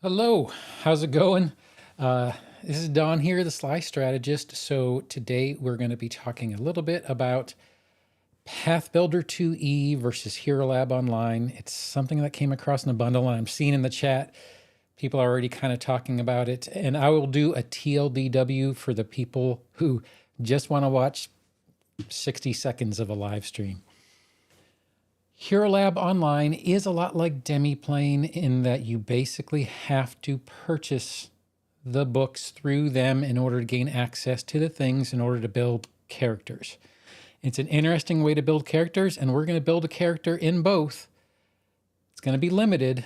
Hello, how's it going? This is Don here, the Sly Strategist. So today we're going to be talking a little bit about Pathbuilder 2E versus Hero Lab Online. It's something that came across in the bundle and I'm seeing in the chat. People are already kind of talking about it. And I will do a TLDW for the people who just want to watch 60 seconds of a live stream. Hero Lab Online is a lot like Demiplane in that you basically have to purchase the books through them in order to gain access to the things in order to build characters. It's an interesting way to build characters, and we're going to build a character in both. It's going to be limited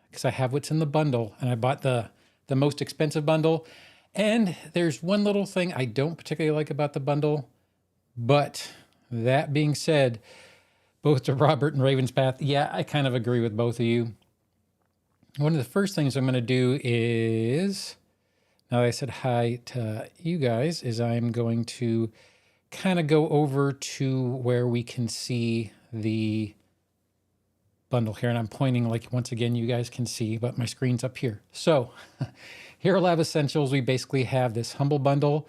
because I have what's in the bundle, and I bought the most expensive bundle. And there's one little thing I don't particularly like about the bundle, but that being said, both to Robert and Raven's Path, yeah, I kind of agree with both of you. One of the first things I'm going to do is, now that I said hi to you guys, is I'm going to kind of go over to where we can see the bundle here. And I'm pointing like, once again, you guys can see, but my screen's up here. So Hero Lab Essentials, we basically have this humble bundle.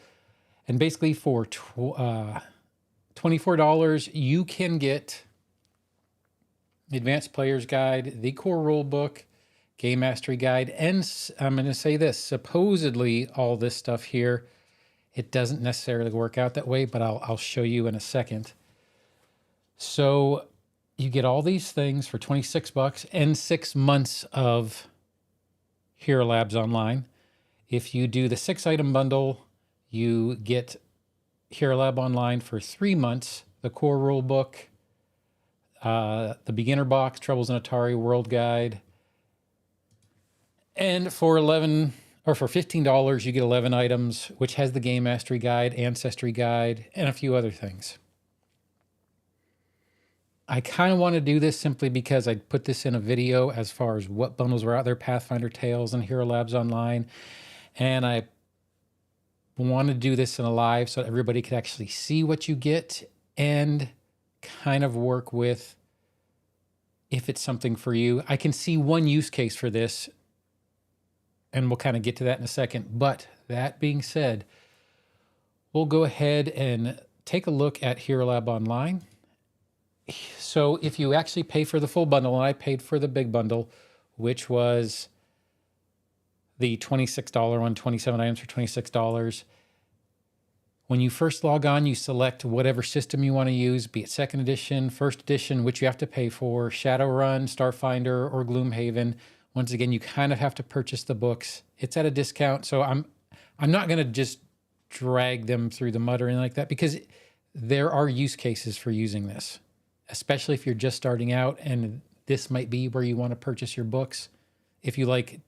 And basically for $24, you can get the Advanced Player's Guide, the Core Rulebook, Game Mastery Guide, and I'm going to say this, supposedly all this stuff here, it doesn't necessarily work out that way, but I'll show you in a second. So you get all these things for 26 bucks and 6 months of Hero Labs Online. If you do the 6-item bundle, you get Hero Lab Online for 3 months, the Core Rulebook, the Beginner Box, Troubles in Atari World Guide. And for $15, you get 11 items, which has the Game Mastery Guide, Ancestry Guide, and a few other things. I kind of want to do this simply because I put this in a video as far as what bundles were out there, Pathfinder Tales and Hero Labs Online. And I want to do this in a live so that everybody could actually see what you get and kind of work with if it's something for you. I can see one use case for this, and we'll kind of get to that in a second. But that being said, we'll go ahead and take a look at Hero Lab Online. So if you actually pay for the full bundle, and I paid for the big bundle, which was the $26 one, 27 items for $26. When you first log on, you select whatever system you want to use, be it second edition, first edition, which you have to pay for, Shadowrun, Starfinder, or Gloomhaven. Once again, you kind of have to purchase the books. It's at a discount, so I'm not going to just drag them through the mud or anything like that, because there are use cases for using this, especially if you're just starting out, and this might be where you want to purchase your books. If you like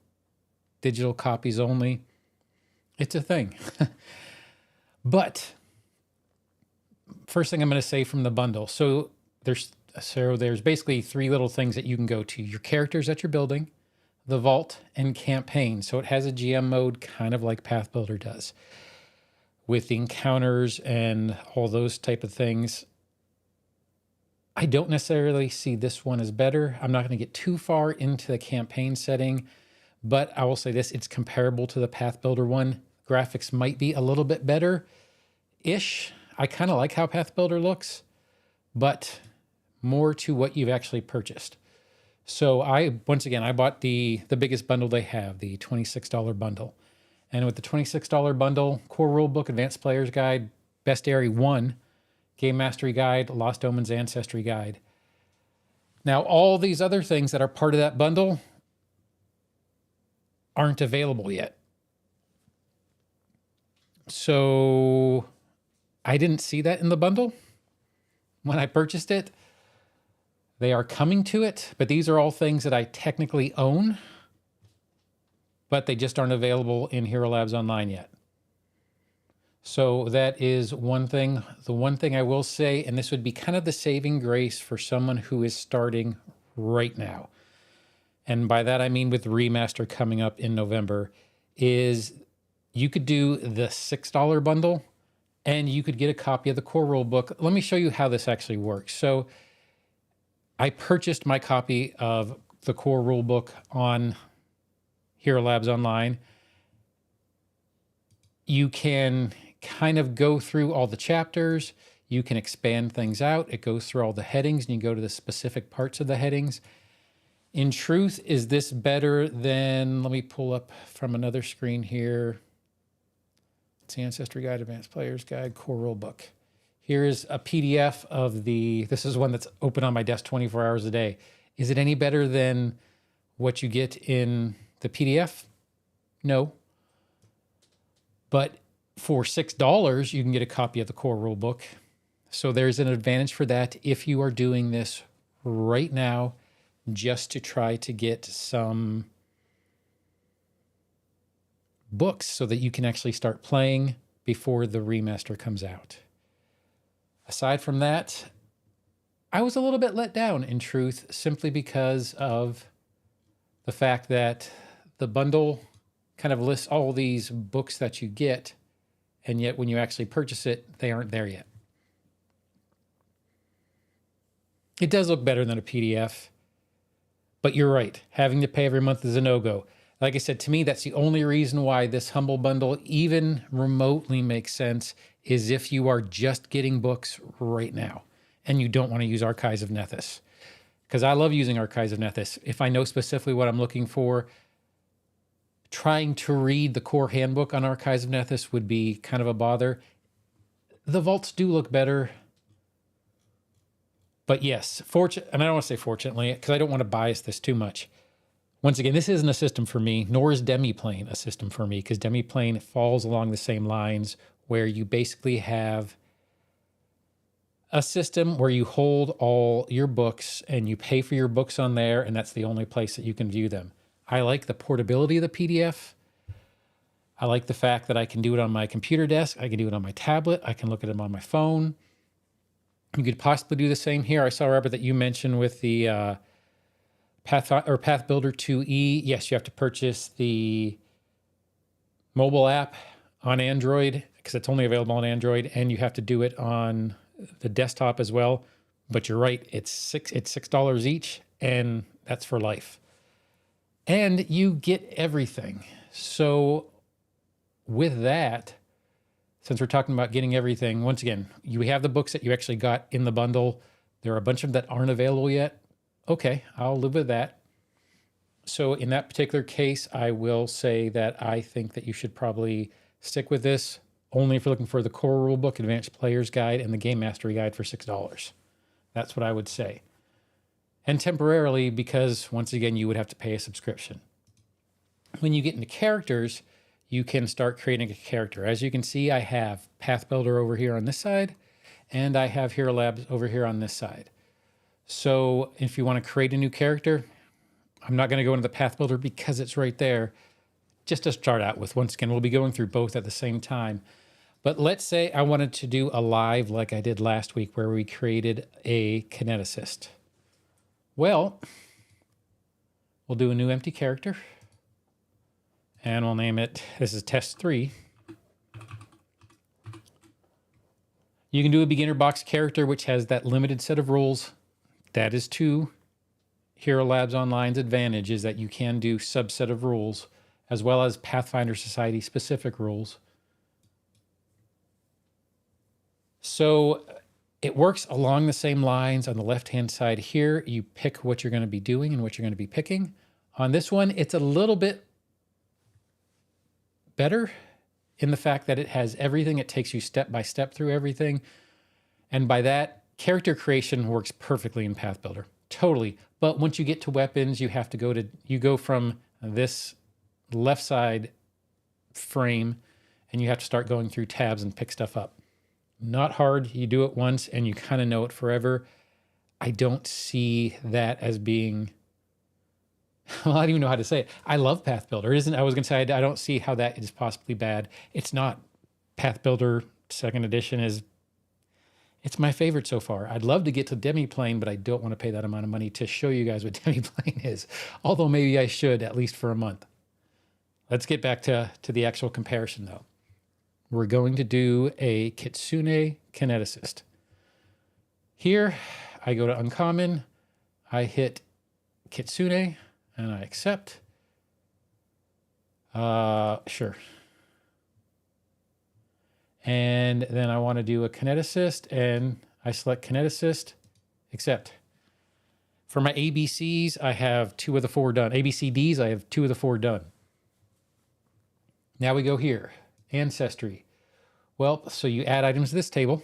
digital copies only, it's a thing. But first thing I'm going to say from the bundle. So there's basically 3 little things that you can go to: your characters that you're building, the vault, and campaign. So it has a GM mode, kind of like Pathbuilder does, with the encounters and all those type of things. I don't necessarily see this one as better. I'm not going to get too far into the campaign setting, but I will say this: it's comparable to the Pathbuilder one. Graphics might be a little bit better-ish. I kind of like how Pathbuilder looks, but more to what you've actually purchased. So once again, I bought the biggest bundle they have, the $26 bundle. And with the $26 bundle, Core Rulebook, Advanced Player's Guide, Bestiary 1, Game Mastery Guide, Lost Omens Ancestry Guide. Now, all these other things that are part of that bundle aren't available yet. So I didn't see that in the bundle when I purchased it. They are coming to it, but these are all things that I technically own, but they just aren't available in Hero Labs Online yet. So that is one thing. The one thing I will say, and this would be kind of the saving grace for someone who is starting right now, and by that I mean with Remaster coming up in November, is you could do the $6 bundle and you could get a copy of the Core Rulebook. Let me show you how this actually works. So I purchased my copy of the Core Rulebook on Hero Labs Online, you can kind of go through all the chapters. You can expand things out. It goes through all the headings, and you go to the specific parts of the headings. In truth, is this better than, let me pull up from another screen here. It's the Ancestry Guide, Advanced Player's Guide, Core Rulebook. Here is a PDF of this is one that's open on my desk 24 hours a day. Is it any better than what you get in the PDF? No. But for $6, you can get a copy of the Core Rulebook. So there's an advantage for that if you are doing this right now just to try to get some books so that you can actually start playing before the remaster comes out. Aside from that, I was a little bit let down, in truth, simply because of the fact that the bundle kind of lists all these books that you get, and yet when you actually purchase it, they aren't there yet. It does look better than a PDF, but you're right. Having to pay every month is a no-go. Like I said, to me, that's the only reason why this Humble Bundle even remotely makes sense, is if you are just getting books right now and you don't want to use Archives of Nethys. Because I love using Archives of Nethys. If I know specifically what I'm looking for, trying to read the core handbook on Archives of Nethys would be kind of a bother. The vaults do look better. But yes, and I don't want to say fortunately, because I don't want to bias this too much. Once again, this isn't a system for me, nor is Demiplane a system for me, because Demiplane falls along the same lines where you basically have a system where you hold all your books and you pay for your books on there, and that's the only place that you can view them. I like the portability of the PDF. I like the fact that I can do it on my computer desk. I can do it on my tablet. I can look at them on my phone. You could possibly do the same here. I saw, Robert, that you mentioned with the Pathbuilder 2E. Yes, you have to purchase the mobile app on Android because it's only available on Android, and you have to do it on the desktop as well. But you're right, it's $6 each, and that's for life. And you get everything. So with that, since we're talking about getting everything, once again, you have the books that you actually got in the bundle. There are a bunch of them that aren't available yet. Okay, I'll live with that. So in that particular case, I will say that I think that you should probably stick with this only if you're looking for the core rulebook, advanced player's guide, and the game mastery guide for $6. That's what I would say. And temporarily, because once again, you would have to pay a subscription. When you get into characters, you can start creating a character. As you can see, I have Pathbuilder over here on this side, and I have Hero Labs over here on this side. So if you want to create a new character, I'm not going to go into the Pathbuilder because it's right there. Just to start out with, once again, we'll be going through both at the same time. But let's say I wanted to do a live like I did last week where we created a kineticist. Well, we'll do a new empty character. And we'll name it, this is test 3. You can do a beginner box character, which has that limited set of rules. That is to Hero Labs Online's advantage, is that you can do subset of rules, as well as Pathfinder Society specific rules. So it works along the same lines. On the left-hand side here, you pick what you're going to be doing and what you're going to be picking. On this one, it's a little bit better in the fact that it has everything. It takes you step by step through everything. And by that, character creation works perfectly in Pathbuilder. Totally. But once you get to weapons, you have to go from this left side frame and you have to start going through tabs and pick stuff up. Not hard. You do it once and you kind of know it forever. I don't see that as being, well, I don't even know how to say it. I love Pathbuilder. I was going to say, I don't see how that is possibly bad. It's not. Pathbuilder 2nd edition it's my favorite so far. I'd love to get to Demiplane, but I don't want to pay that amount of money to show you guys what Demiplane is. Although maybe I should, at least for a month. Let's get back to the actual comparison though. We're going to do a Kitsune Kineticist. Here, I go to Uncommon, I hit Kitsune, and I accept. Sure. And then I want to do a kineticist, and I select kineticist, accept. For my ABCs, I have 2 of the 4 done. ABCDs, I have 2 of the 4 done. Now we go here, ancestry. Well, so you add items to this table.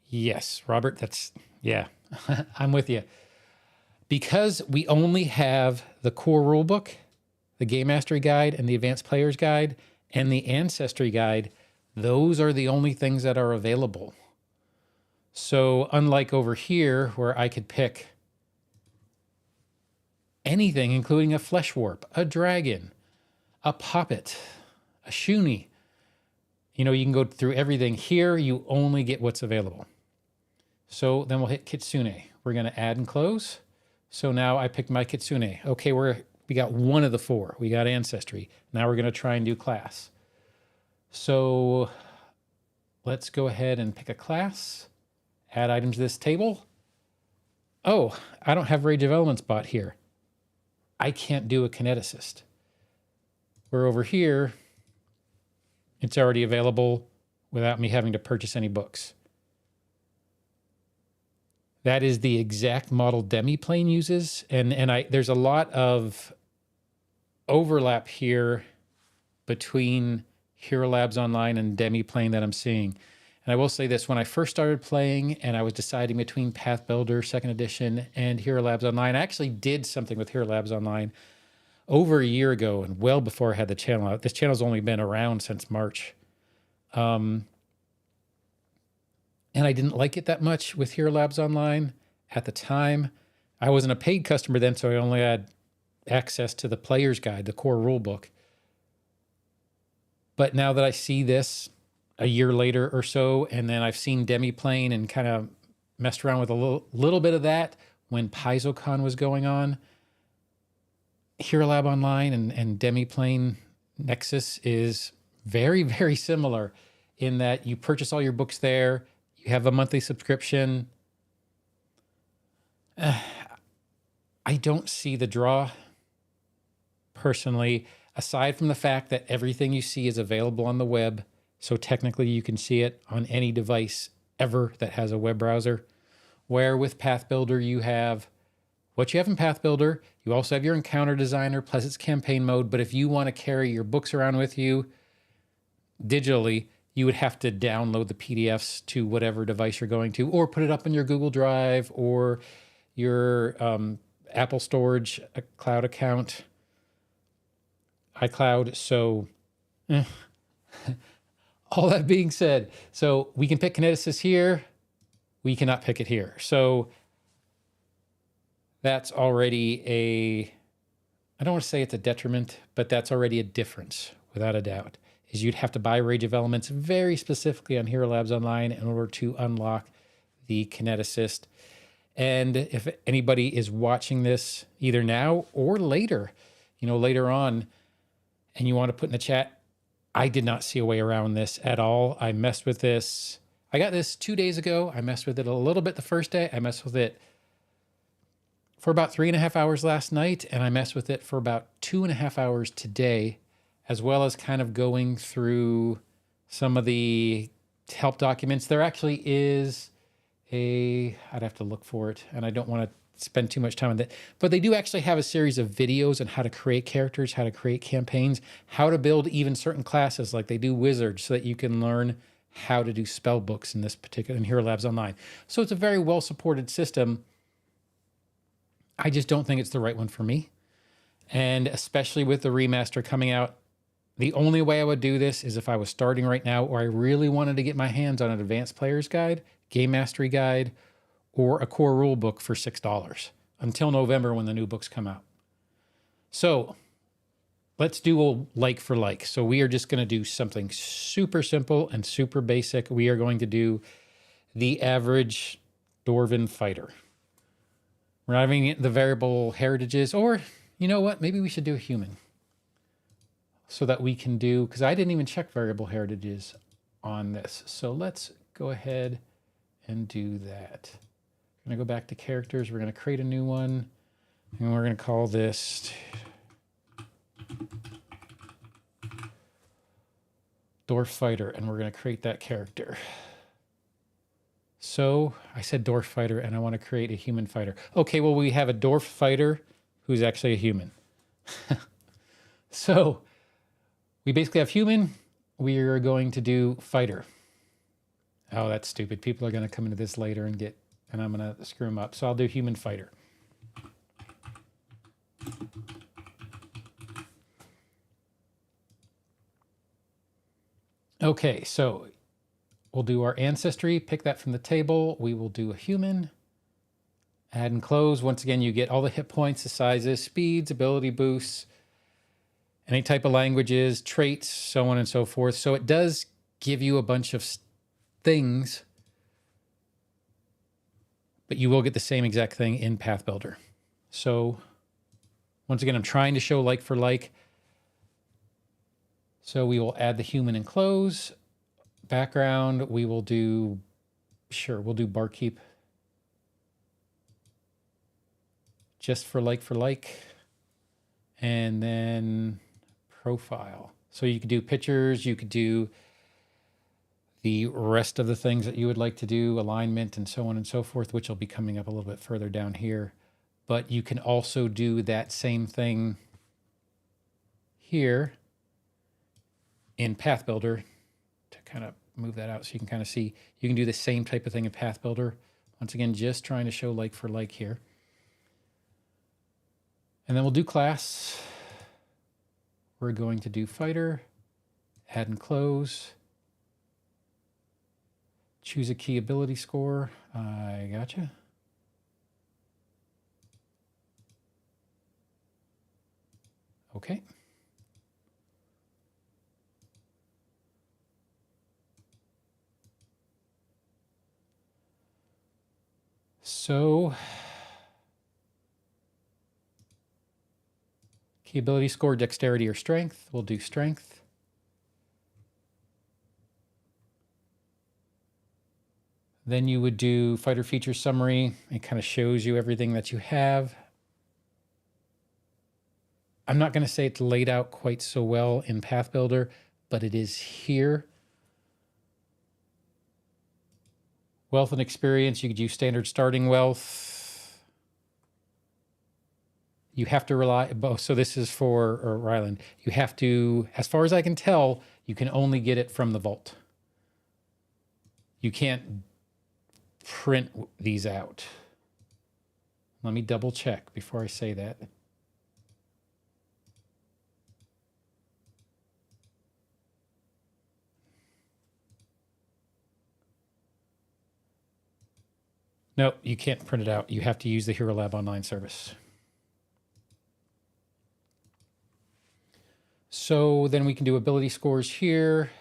Yes, Robert, yeah, I'm with you. Because we only have the core rulebook, the Game Mastery Guide, and the Advanced Player's Guide, and the Ancestry Guide, those are the only things that are available. So unlike over here, where I could pick anything, including a flesh warp, a dragon, a poppet, a shuni, you can go through everything. Here, you only get what's available. So then we'll hit Kitsune. We're going to add and close. So now I picked my Kitsune. Okay, we got 1 of the 4. We got Ancestry. Now we're going to try and do class. So let's go ahead and pick a class. Add items to this table. Oh, I don't have Rage of Elements bot here. I can't do a kineticist. Where over here, it's already available without me having to purchase any books. That is the exact model Demiplane uses. And there's a lot of overlap here between Hero Labs Online and Demiplane that I'm seeing. And I will say this, when I first started playing and I was deciding between Pathbuilder 2nd edition and Hero Labs Online, I actually did something with Hero Labs Online over a year ago and well before I had the channel out. This channel's only been around since March. And I didn't like it that much with Hero Labs Online at the time. I wasn't a paid customer then, so I only had access to the player's guide, the core rulebook. But now that I see this a year later or so, and then I've seen Demiplane and kind of messed around with a little bit of that when PaizoCon was going on, Hero Lab Online and Demiplane Nexus is very, very similar in that you purchase all your books there. You have a monthly subscription. I don't see the draw, personally, aside from the fact that everything you see is available on the web. So technically you can see it on any device ever that has a web browser. Where with Pathbuilder, you have what you have in Pathbuilder. You also have your encounter designer plus its campaign mode. But if you want to carry your books around with you digitally, you would have to download the PDFs to whatever device you're going to, or put it up in your Google Drive or your Apple Storage cloud account, iCloud. So all that being said, so we can pick Kineticist here. We cannot pick it here. So that's already I don't want to say it's a detriment, but that's already a difference without a doubt. Is you'd have to buy Rage of Elements very specifically on Hero Labs Online in order to unlock the Kineticist. And if anybody is watching this either now or later, later on, and you want to put in the chat, I did not see a way around this at all. I messed with this. I got this 2 days ago. I messed with it a little bit the first day. I messed with it for about 3.5 hours last night, and I messed with it for about 2.5 hours today, as well as kind of going through some of the help documents. There actually is I'd have to look for it, and I don't want to spend too much time on that, but they do actually have a series of videos on how to create characters, how to create campaigns, how to build even certain classes like they do wizards, so that you can learn how to do spell books in Hero Labs Online. So it's a very well-supported system. I just don't think it's the right one for me. And especially with the remaster coming out, the only way I would do this is if I was starting right now, or I really wanted to get my hands on an advanced player's guide, game mastery guide, or a core rule book for $6 until November when the new books come out. So let's do a like for like. So we are just going to do something super simple and super basic. We are going to do the average Dwarven fighter. We're not having the variable heritages, or you know what? Maybe we should do a human so that we can do, because I didn't even check variable heritages on this. So let's go ahead and do that. I'm going to go back to characters. We're going to create a new one. And we're going to call this Dwarf Fighter, and we're going to create that character. So I said Dwarf Fighter, and I want to create a human fighter. Okay, well, we have a Dwarf Fighter who's actually a human. So we basically have human. We are going to do fighter. Oh, that's stupid. People are going to come into this later and I'm going to screw them up. So I'll do human fighter. Okay, so we'll do our ancestry, pick that from the table. We will do a human, add and close. Once again, you get all the hit points, the sizes, speeds, ability boosts, any type of languages, traits, so on and so forth. So it does give you a bunch of things, but you will get the same exact thing in Pathbuilder. So once again, I'm trying to show like for like. So we will add the human and close. Background, we will do, sure, we'll do barkeep. Just for like. And then profile. So you could do pictures, you could do the rest of the things that you would like to do, alignment and so on and so forth, which will be coming up a little bit further down here. But you can also do that same thing here in Pathbuilder to kind of move that out so you can kind of see. You can do the same type of thing in Pathbuilder. Once again, just trying to show like for like here. And then we'll do class. We're going to do fighter, add and close. Choose a key ability score. I gotcha. Okay. So key ability score, dexterity or strength. We'll do strength. Then you would do fighter feature summary. It kind of shows you everything that you have. I'm not going to say it's laid out quite so well in Pathbuilder, but it is here. Wealth and experience, you could use standard starting wealth. You have to rely, so this is for Ryland. You have to, as far as I can tell, you can only get it from the vault. You can't print these out. Let me double check before I say that. No, you can't print it out. You have to use the Hero Lab online service. So then we can do ability scores here.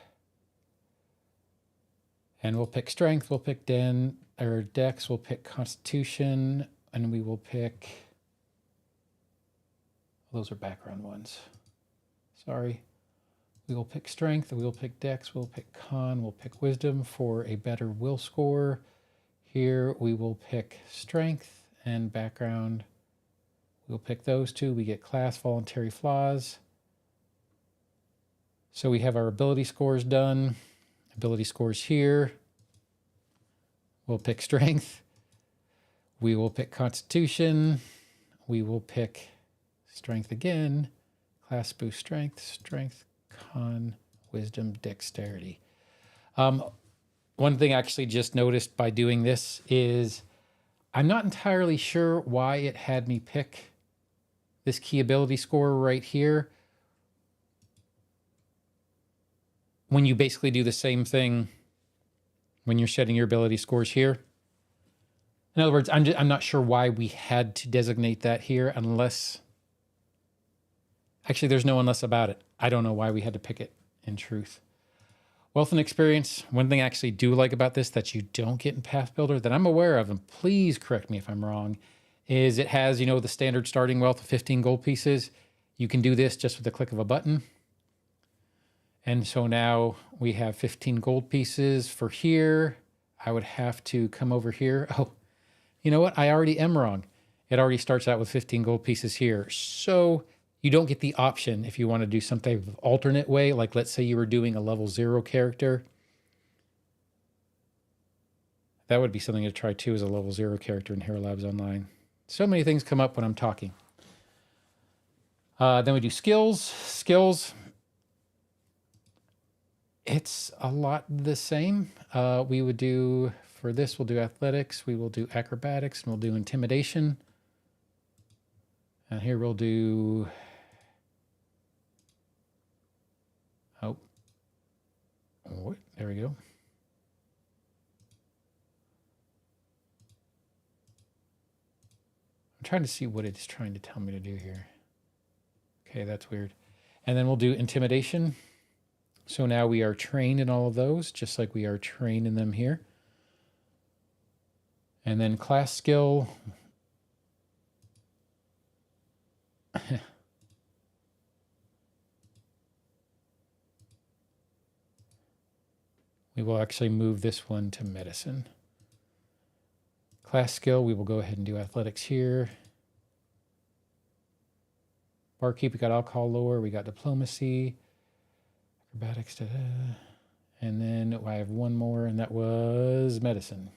And we'll pick strength, we'll pick dex, we'll pick constitution, and we will pick, those are background ones. Sorry. We will pick strength, we will pick dex, we'll pick con, we'll pick wisdom for a better will score. Here we will pick strength and background. We'll pick those two. We get class, voluntary flaws. So we have our ability scores done. Ability scores here. We'll pick strength. We will pick constitution. We will pick strength again. Class boost strength, con, wisdom, dexterity. One thing I actually just noticed by doing this is I'm not entirely sure why it had me pick this key ability score right here when you basically do the same thing when you're setting your ability scores here. In other words, I'm not sure why we had to designate that here unless, actually there's no unless about it. I don't know why we had to pick it in truth. Wealth and experience, one thing I actually do like about this that you don't get in Pathbuilder that I'm aware of, and please correct me if I'm wrong, is it has, you know, the standard starting wealth of 15 gold pieces. You can do this just with the click of a button. And so now we have 15 gold pieces for here. I would have to come over here. Oh, you know what? I already am wrong. It already starts out with 15 gold pieces here. So you don't get the option if you want to do some type of alternate way. Like let's say you were doing a level 0 character. That would be something to try too, as a level 0 character in Hero Labs Online. So many things come up when I'm talking. Then we do skills. Skills, it's a lot the same. We would do, for this, we'll do athletics, we will do acrobatics, and we'll do intimidation. And here we'll do, there we go. I'm trying to see what it's trying to tell me to do here. Okay, that's weird. And then we'll do intimidation. So now we are trained in all of those, just like we are trained in them here. And then class skill. We will actually move this one to medicine. Class skill, we will go ahead and do athletics here. Barkeep, we got alcohol lore, we got diplomacy, acrobatics, and then I have one more, and that was medicine.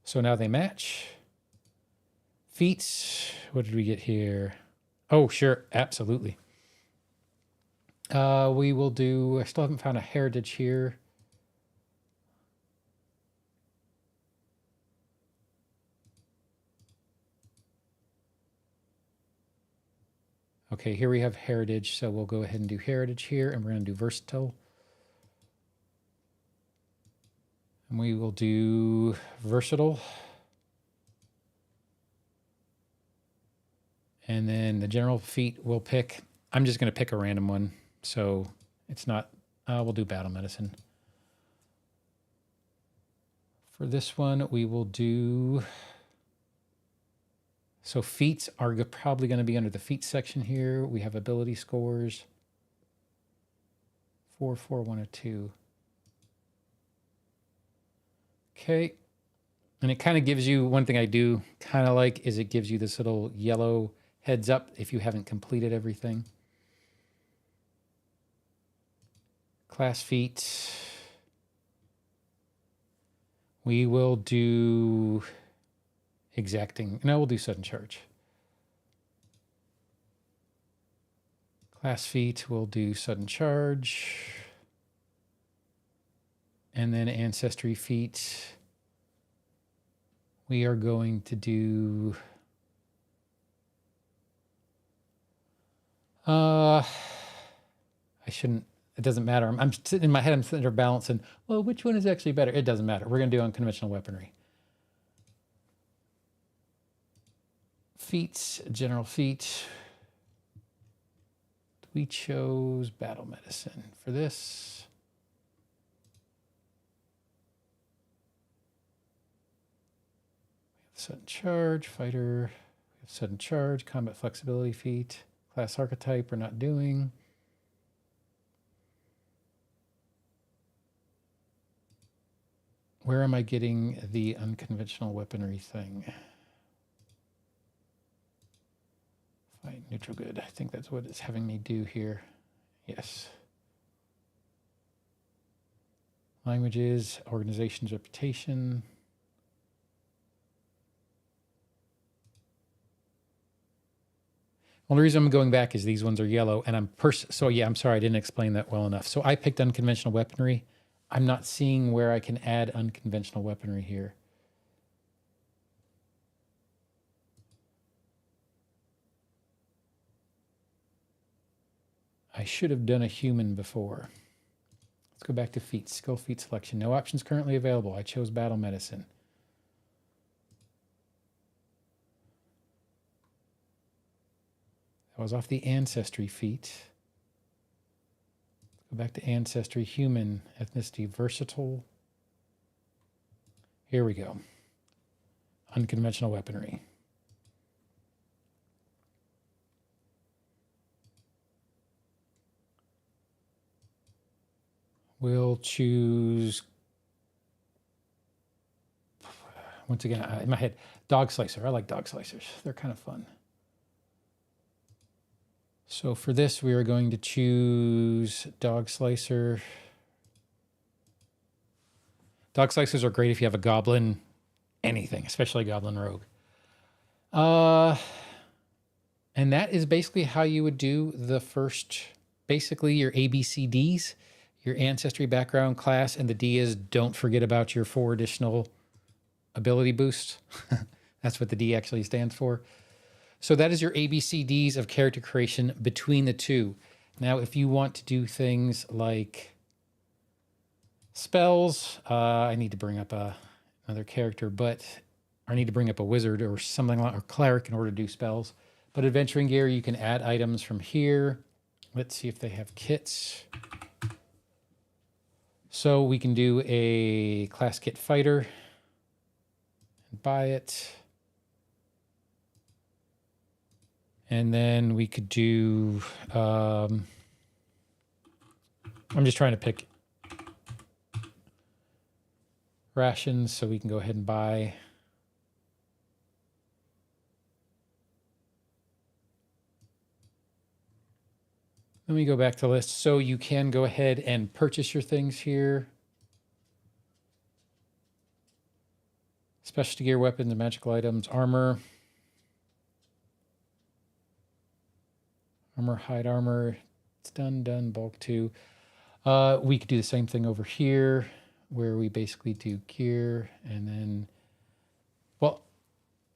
So now they match. Feats, what did we get here? Oh, sure, absolutely. We will do, I still haven't found a heritage here. Okay, here we have heritage, so we'll go ahead and do heritage here, and we're going to do versatile. And we will do versatile. And then the general feat we'll pick, I'm just going to pick a random one, so it's not, we'll do battle medicine. For this one, we will do, so feats are probably going to be under the feats section here. We have ability scores, 4, 4, 1, or 2. Okay, and it kind of gives you, one thing I do kind of like is it gives you this little yellow heads up if you haven't completed everything. Class feat. We will do exacting. No, we'll do sudden charge. Class feat, we'll do sudden charge. And then ancestry feat. We are going to do, I shouldn't, it doesn't matter. I'm sitting in my head, I'm sitting there balancing, well, which one is actually better? It doesn't matter. We're going to do unconventional weaponry. Feats, general feat. We chose battle medicine for this. We have sudden charge, fighter. We have sudden charge, combat flexibility feat. Class archetype we're not doing. Where am I getting the unconventional weaponry thing? Fight neutral good. I think that's what it's having me do here. Yes. Languages, organization's reputation. Only reason I'm going back is these ones are yellow, and so yeah, I'm sorry I didn't explain that well enough. So I picked unconventional weaponry. I'm not seeing where I can add unconventional weaponry here. I should have done a human before. Let's go back to feats, skill feat selection. No options currently available. I chose battle medicine. That was off the ancestry feat. Go back to ancestry, human, ethnicity, versatile. Here we go. Unconventional weaponry. We'll choose once again, in my head, dog slicer. I like dog slicers. They're kind of fun. So for this, we are going to choose dog slicer. Dog slicers are great if you have a goblin, anything, especially goblin rogue. And that is basically how you would do the first, basically your ABCDs, your ancestry, background, class, and the D is don't forget about your 4 additional ability boosts. That's what the D actually stands for. So that is your ABCDs of character creation between the two. Now, if you want to do things like spells, I need to bring up another character, but I need to bring up a wizard or something like, or cleric in order to do spells. But adventuring gear, you can add items from here. Let's see if they have kits. So we can do a class kit fighter and buy it. And then we could do, I'm just trying to pick rations so we can go ahead and buy. Let me go back to the list. So you can go ahead and purchase your things here. Specialty gear, weapons, and magical items, armor. Armor, hide armor. It's done, bulk 2. We could do the same thing over here where we basically do gear and then, well,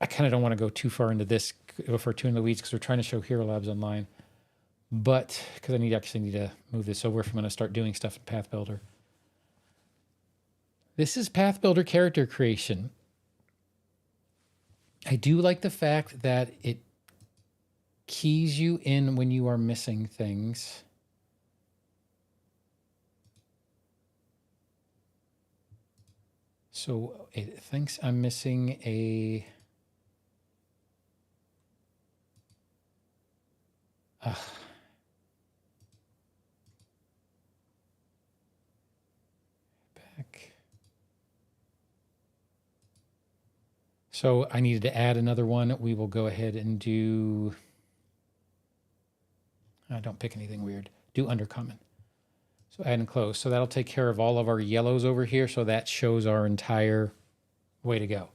I kind of don't want to go too far into this, go for too in the weeds because we're trying to show Hero Labs online. But because I actually need to move this over if I'm going to start doing stuff in Pathbuilder. This is Pathbuilder character creation. I do like the fact that it keys you in when you are missing things. So it thinks I'm missing a... So I needed to add another one. We will go ahead and do, don't pick anything weird. Do undercommon. So add and close. So that'll take care of all of our yellows over here. So that shows our entire way to go.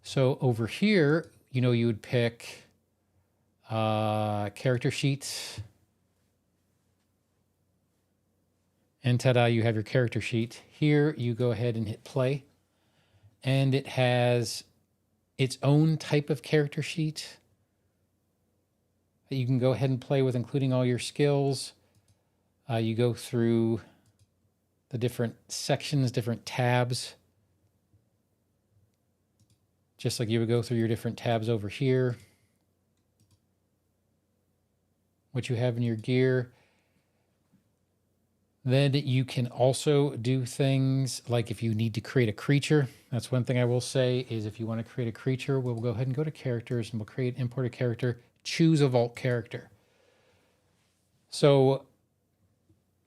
So over here, you know, you would pick character sheets. And ta-da, you have your character sheet. Here you go ahead and hit play. And it has its own type of character sheet that you can go ahead and play with, including all your skills. You go through the different sections, different tabs, just like you would go through your different tabs over here. What you have in your gear. Then you can also do things like if you need to create a creature. That's one thing I will say is if you want to create a creature, we'll go ahead and go to characters and we'll create import a character, choose a vault character. So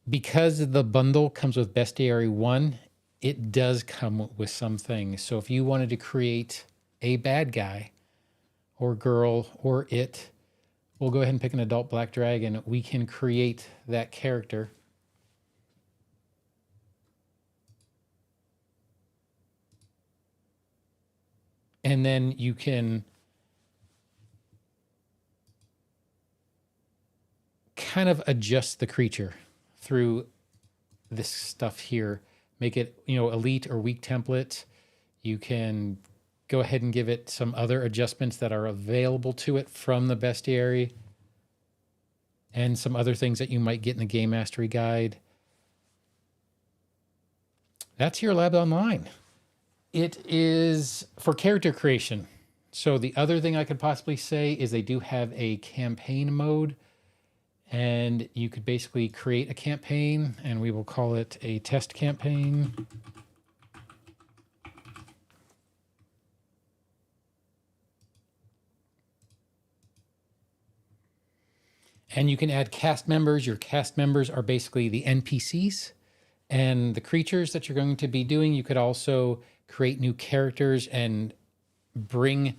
because the bundle comes with Bestiary 1, it does come with some things. So if you wanted to create a bad guy or girl or it, we'll go ahead and pick an adult black dragon. We can create that character. And then you can kind of adjust the creature through this stuff here. Make it, you know, elite or weak template. You can go ahead and give it some other adjustments that are available to it from the bestiary and some other things that you might get in the Game Mastery Guide. That's Hero Lab Online. It is for character creation. So the other thing I could possibly say is they do have a campaign mode, and you could basically create a campaign, and we will call it a test campaign. And you can add cast members. Your cast members are basically the NPCs and the creatures that you're going to be doing. You could also create new characters and bring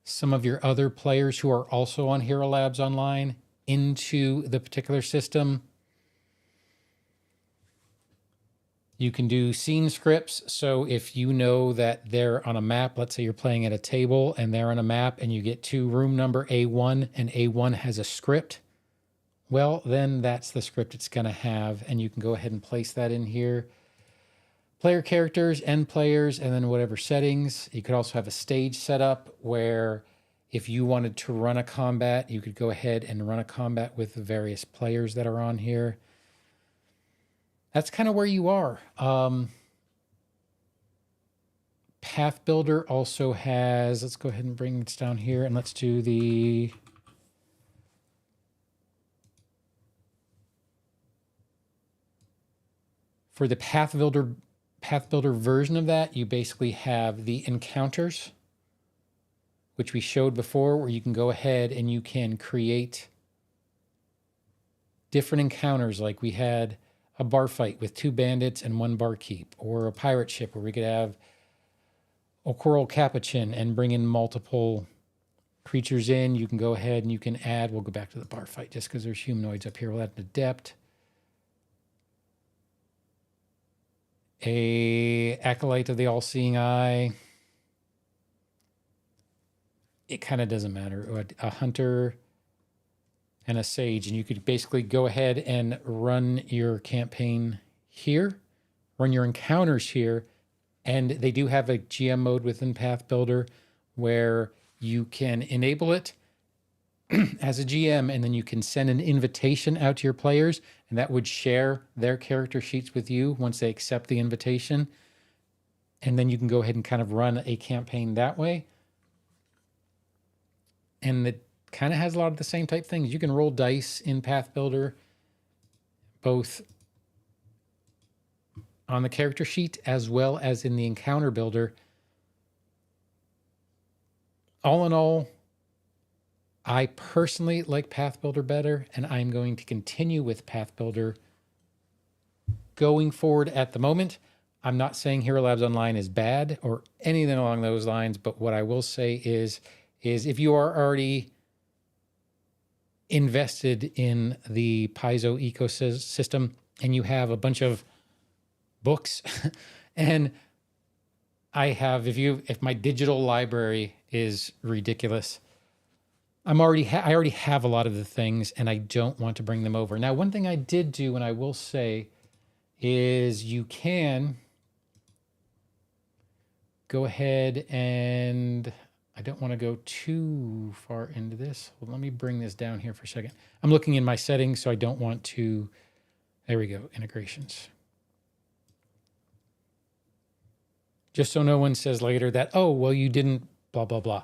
some of your other players who are also on Hero Labs Online into the particular system. You can do scene scripts. So if you know that they're on a map, let's say you're playing at a table and they're on a map and you get to room number A1 and A1 has a script, well, then that's the script it's going to have. And you can go ahead and place that in here. Player characters, end players, and then whatever settings. You could also have a stage set up where if you wanted to run a combat, you could go ahead and run a combat with the various players that are on here. That's kind of where you are. Pathbuilder also has, let's go ahead and bring this down here and let's do the, for the Pathbuilder version of that, you basically have the encounters, which we showed before, where you can go ahead and you can create different encounters. Like we had a bar fight with 2 bandits and 1 barkeep, or a pirate ship where we could have a coral capuchin and bring in multiple creatures in. You can go ahead and you can add, we'll go back to the bar fight just because there's humanoids up here. We'll add an adept, a acolyte of the all-seeing eye. It kind of doesn't matter. A hunter and a sage, and you could basically go ahead and run your campaign here, run your encounters here, and they do have a GM mode within Pathbuilder where you can enable it as a GM, and then you can send an invitation out to your players, and that would share their character sheets with you once they accept the invitation. And then you can go ahead and kind of run a campaign that way. And it kind of has a lot of the same type things. You can roll dice in Pathbuilder, both on the character sheet as well as in the encounter builder. All in all, I personally like Pathbuilder better, and I'm going to continue with Pathbuilder going forward at the moment. I'm not saying Hero Labs Online is bad or anything along those lines, but what I will say is if you are already invested in the Paizo ecosystem and you have a bunch of books and I have, if my digital library is ridiculous, I already have a lot of the things and I don't want to bring them over. Now, one thing I did do, and I will say, is you can go ahead and I don't want to go too far into this. Well, let me bring this down here for a second. I'm looking in my settings, so I don't want to, there we go, integrations. Just so no one says later that, oh, well, you didn't blah, blah, blah.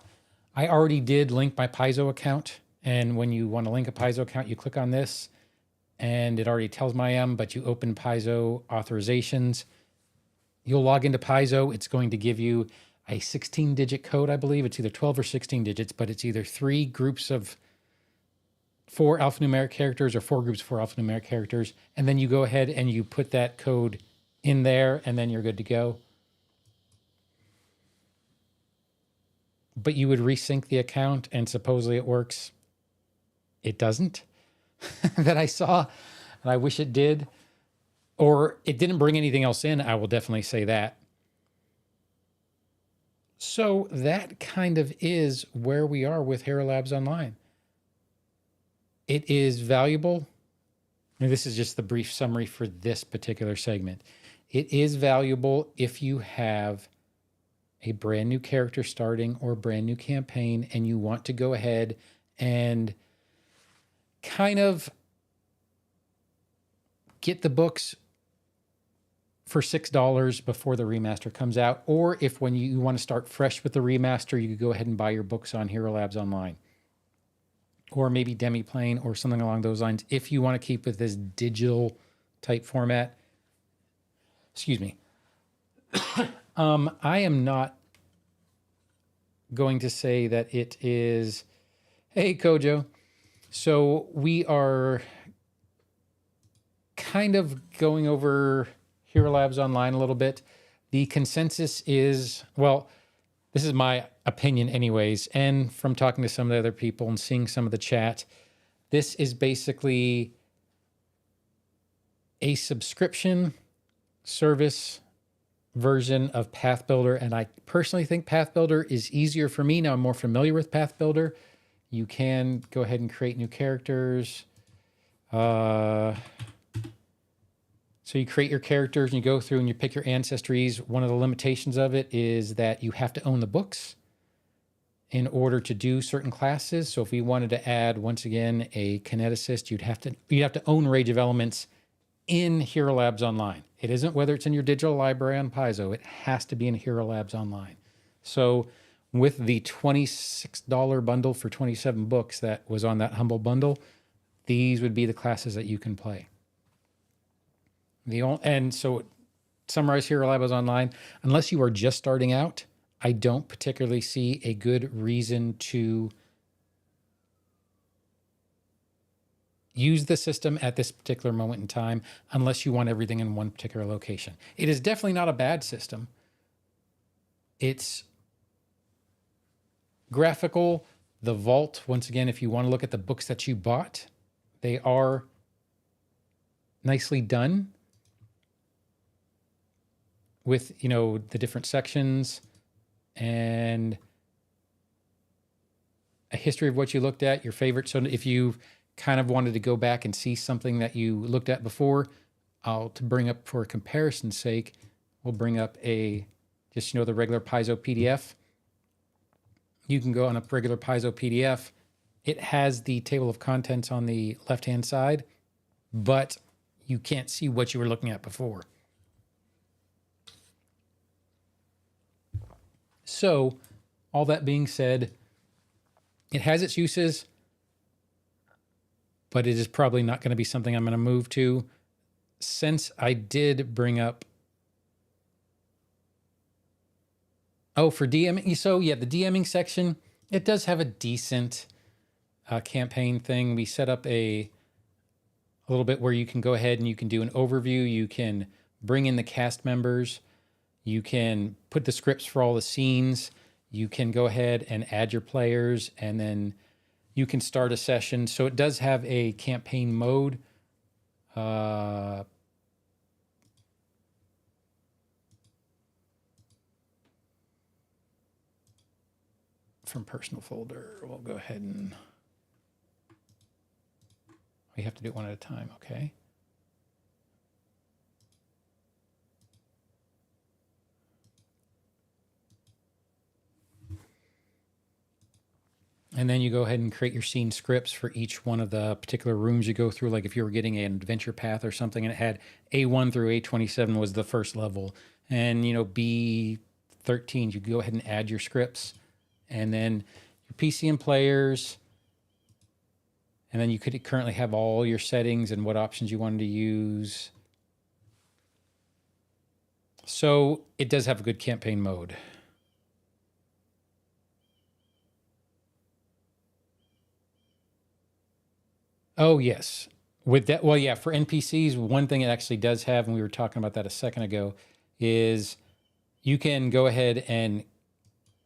I already did link my Paizo account. And when you want to link a Paizo account, you click on this and it already tells my IM, but you open Paizo authorizations. You'll log into Paizo. It's going to give you a 16-digit code, I believe. It's either 12 or 16 digits, but it's either 3 groups of 4 alphanumeric characters or 4 groups of 4 alphanumeric characters. And then you go ahead and you put that code in there and then you're good to go. But you would resync the account and supposedly it works. It doesn't that I saw, and I wish it did. Or it didn't bring anything else in, I will definitely say that. So that kind of is where we are with Hero Labs Online. It is valuable. And this is just the brief summary for this particular segment. It is valuable if you have a brand new character starting or a brand new campaign and you want to go ahead and kind of get the books for $6 before the remaster comes out. Or if when you want to start fresh with the remaster, you could go ahead and buy your books on Hero Labs Online. Or maybe Demiplane or something along those lines if you want to keep with this digital type format. Excuse me. I am not going to say that it is, hey, Kojo. So we are kind of going over Hero Labs Online a little bit. The consensus is, well, this is my opinion anyways, and from talking to some of the other people and seeing some of the chat, this is basically a subscription service version of Pathbuilder, and I personally think Pathbuilder is easier for me. Now I'm more familiar with Pathbuilder. You can go ahead and create new characters. So you create your characters and you go through and you pick your ancestries. One of the limitations of it is that you have to own the books in order to do certain classes. So if we wanted to add, once again, a kineticist, you'd have to own Rage of Elements in Hero Labs Online. It isn't whether it's in your digital library on Paizo. It has to be in Hero Labs Online. So with the $26 bundle for 27 books that was on that humble bundle, these would be the classes that you can play. And so summarize Hero Labs Online, unless you are just starting out, I don't particularly see a good reason to use the system at this particular moment in time, unless you want everything in one particular location. It is definitely not a bad system. It's graphical. The vault, once again, if you want to look at the books that you bought, they are nicely done with, you know, the different sections and a history of what you looked at, your favorite. So if you kind of wanted to go back and see something that you looked at before, to bring up for comparison's sake, we'll bring up just, you know, the regular Paizo PDF. You can go on a regular Paizo PDF. It has the table of contents on the left-hand side, but you can't see what you were looking at before. So, all that being said, it has its uses, but it is probably not going to be something I'm going to move to. Since I did bring up, for DMing, so yeah, the DMing section, it does have a decent campaign thing. We set up a little bit where you can go ahead and you can do an overview. You can bring in the cast members. You can put the scripts for all the scenes. You can go ahead and add your players, and then you can start a session. So it does have a campaign mode. From personal folder, we'll go ahead and we have to do it one at a time, okay? And then you go ahead and create your scene scripts for each one of the particular rooms you go through. Like if you were getting an adventure path or something and it had A1 through A27 was the first level. And, you know, B13, you go ahead and add your scripts. And then your PC and players. And then you could currently have all your settings and what options you wanted to use. So it does have a good campaign mode. Oh, yes. With that, well, yeah, for NPCs, one thing it actually does have, and we were talking about that a second ago, is you can go ahead and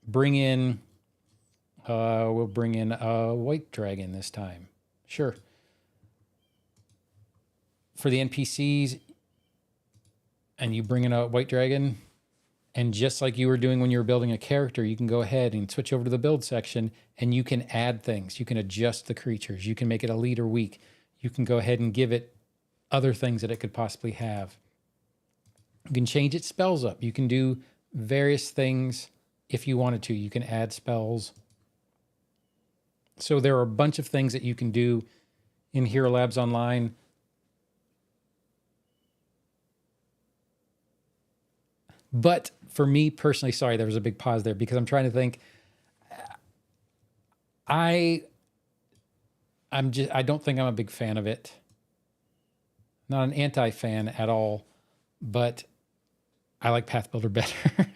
bring in, we'll bring in a white dragon this time. Sure. For the NPCs, and you bring in a white dragon, and just like you were doing when you were building a character, you can go ahead and switch over to the build section and you can add things. You can adjust the creatures. You can make it a lead or weak. You can go ahead and give it other things that it could possibly have. You can change its spells up. You can do various things if you wanted to. You can add spells. So there are a bunch of things that you can do in Hero Labs Online. But for me personally, sorry, there was a big pause there because I'm trying to think. I don't think I'm a big fan of it. Not an anti-fan at all, but I like Pathbuilder better.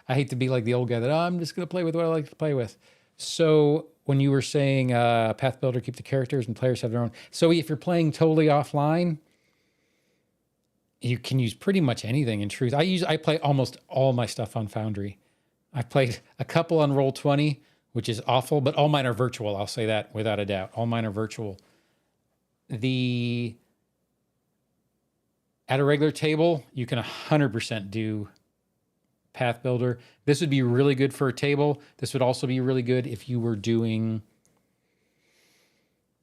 I hate to be like the old guy that, I'm just going to play with what I like to play with. So when you were saying Pathbuilder, keep the characters and players have their own. So if you're playing totally offline, you can use pretty much anything in truth. I play almost all my stuff on Foundry. I've played a couple on Roll20, which is awful, but all mine are virtual. I'll say that without a doubt. All mine are virtual. At a regular table, you can 100% do Pathbuilder. This would be really good for a table. This would also be really good if you were doing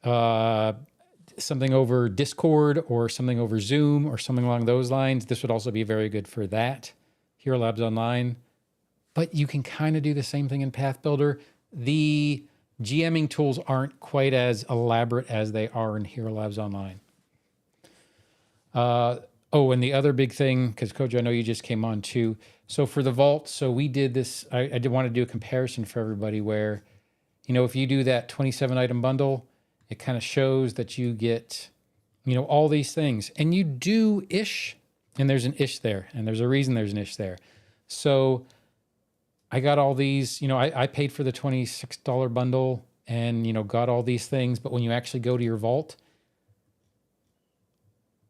something over Discord or something over Zoom or something along those lines. This would also be very good for that. Hero Labs Online. But you can kind of do the same thing in Pathbuilder. The GMing tools aren't quite as elaborate as they are in Hero Labs Online. Oh, and the other big thing, because Kojo, I know you just came on too. So for the vault, so we did this, I did want to do a comparison for everybody where, you know, if you do that 27 item bundle, it kind of shows that you get, you know, all these things. And you do ish, and there's an ish there, and there's a reason there's an ish there. So I got all these, you know, I paid for the $26 bundle and, you know, got all these things. But when you actually go to your vault,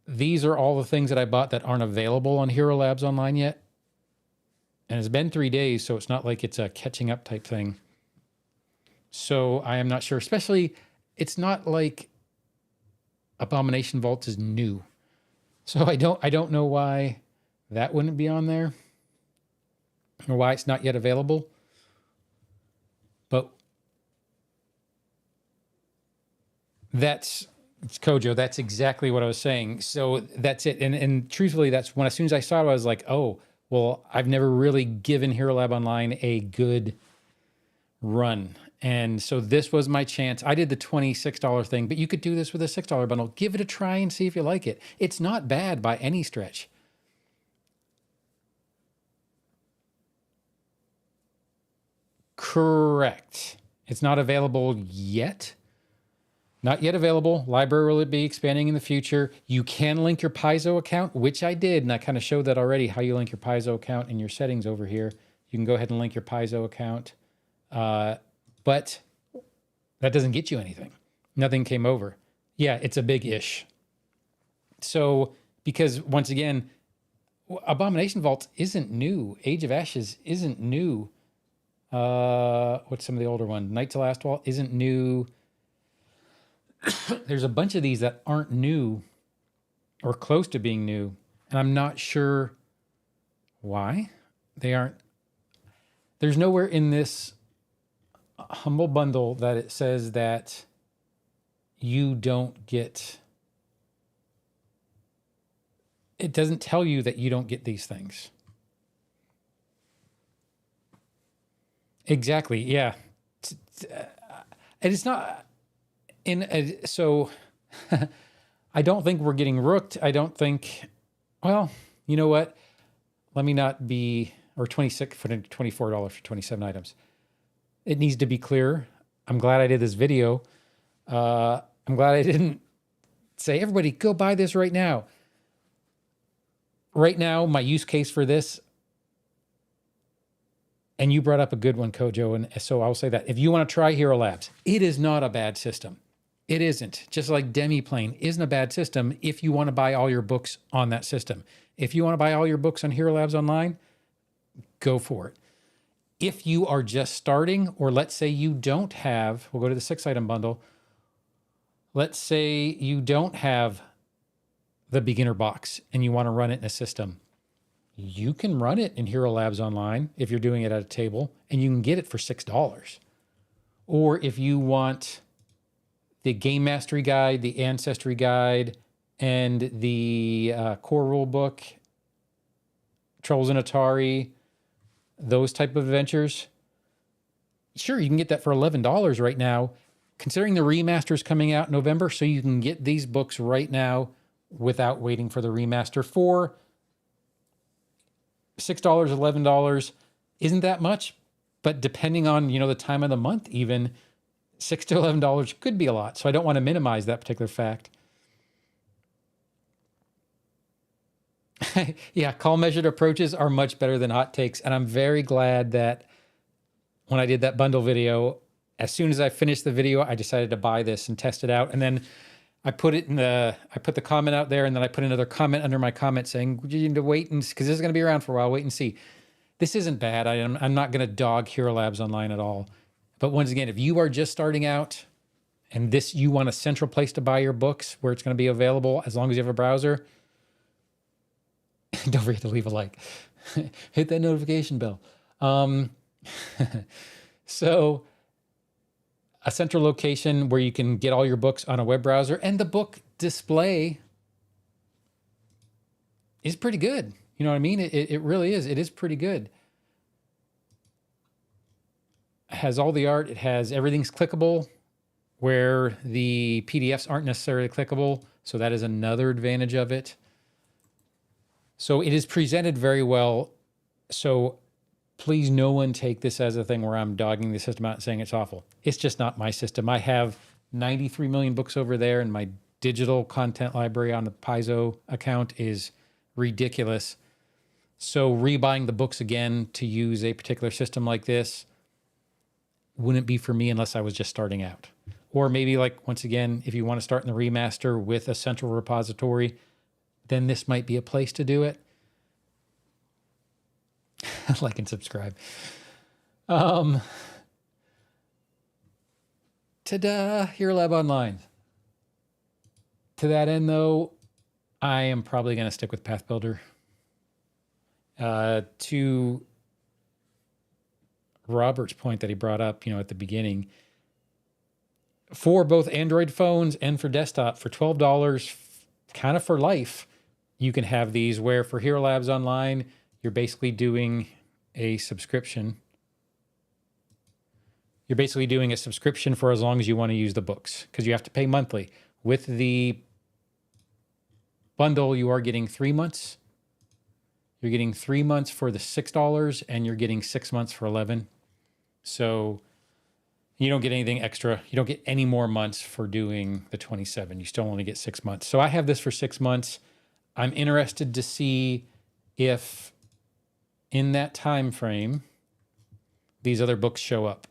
these are all the things that I bought that aren't available on Hero Labs Online yet. And it's been 3 days, so it's not like it's a catching up type thing. So I am not sure, especially it's not like Abomination Vaults is new. So I don't know why that wouldn't be on there or why it's not yet available. But it's Kojo, that's exactly what I was saying. So that's it. And truthfully, that's when, as soon as I saw it, I was like, oh, well, I've never really given Hero Lab Online a good run. And so this was my chance. I did the $26 thing, but you could do this with a $6 bundle. Give it a try and see if you like it. It's not bad by any stretch. Correct. It's not available yet. Not yet available. Library will be expanding in the future. You can link your Paizo account, which I did, and I kind of showed that already, how you link your Paizo account in your settings over here. You can go ahead and link your Paizo account, but that doesn't get you anything. Nothing came over. Yeah, it's a big ish. So, because once again, Abomination Vaults isn't new. Age of Ashes isn't new. What's some of the older ones? Night to Last Wall isn't new. There's a bunch of these that aren't new or close to being new. And I'm not sure why they aren't. There's nowhere in this humble bundle that it says that you don't get. It doesn't tell you that you don't get these things. Exactly. Yeah. And it's not. So I don't think we're getting rooked. I don't think, well, you know what? Let me not be, or 26 for $24 for 27 items. It needs to be clear. I'm glad I did this video. I'm glad I didn't say, everybody go buy this right now. Right now, my use case for this, and you brought up a good one, Kojo, and so I'll say that. If you want to try Hero Labs, it is not a bad system. It isn't. Just like Demiplane isn't a bad system if you want to buy all your books on that system. If you want to buy all your books on Hero Labs Online, go for it. If you are just starting, or let's say you don't have, we'll go to the 6-item bundle. Let's say you don't have the beginner box and you want to run it in a system. You can run it in Hero Labs Online if you're doing it at a table, and you can get it for $6. Or if you want the Game Mastery Guide, the Ancestry Guide, and the Core Rule Book, Trolls and Atari, those type of adventures, sure, you can get that for $11 right now, considering the remaster's coming out in November, so you can get these books right now without waiting for the remaster for $6, $11 isn't that much, but depending on, you know, the time of the month, even $6 to $11 could be a lot. So I don't want to minimize that particular fact. Yeah, call measured approaches are much better than hot takes. And I'm very glad that when I did that bundle video, as soon as I finished the video, I decided to buy this and test it out. And then I put the comment out there, and then I put another comment under my comment saying, you need to wait and, because this is going to be around for a while, wait and see. This isn't bad. I'm not going to dog Hero Labs Online at all. But once again, if you are just starting out and you want a central place to buy your books where it's going to be available as long as you have a browser, don't forget to leave a like. Hit that notification bell. So a central location where you can get all your books on a web browser, and the book display is pretty good. You know what I mean? It really is. It is pretty good. It has all the art. It has everything's clickable where the PDFs aren't necessarily clickable. So that is another advantage of it. So it is presented very well. So please, no one take this as a thing where I'm dogging the system out and saying it's awful. It's just not my system. I have 93 million books over there, and my digital content library on the Paizo account is ridiculous. So rebuying the books again to use a particular system like this wouldn't be for me unless I was just starting out. Or maybe, like, once again, if you want to start in the remaster with a central repository, then this might be a place to do it. Like and subscribe. Ta-da, Hero Lab Online. To that end, though, I am probably going to stick with Pathbuilder. To Robert's point that he brought up, at the beginning, for both Android phones and for desktop, for $12, kind of for life, you can have these, where for Hero Labs Online, you're basically doing a subscription. You're basically doing a subscription for as long as you want to use the books, because you have to pay monthly. With the bundle, you are getting 3 months. You're getting 3 months for the $6, and you're getting 6 months for $11. So you don't get anything extra. You don't get any more months for doing the 27. You still only get 6 months. So I have this for 6 months. I'm interested to see if in that time frame these other books show up.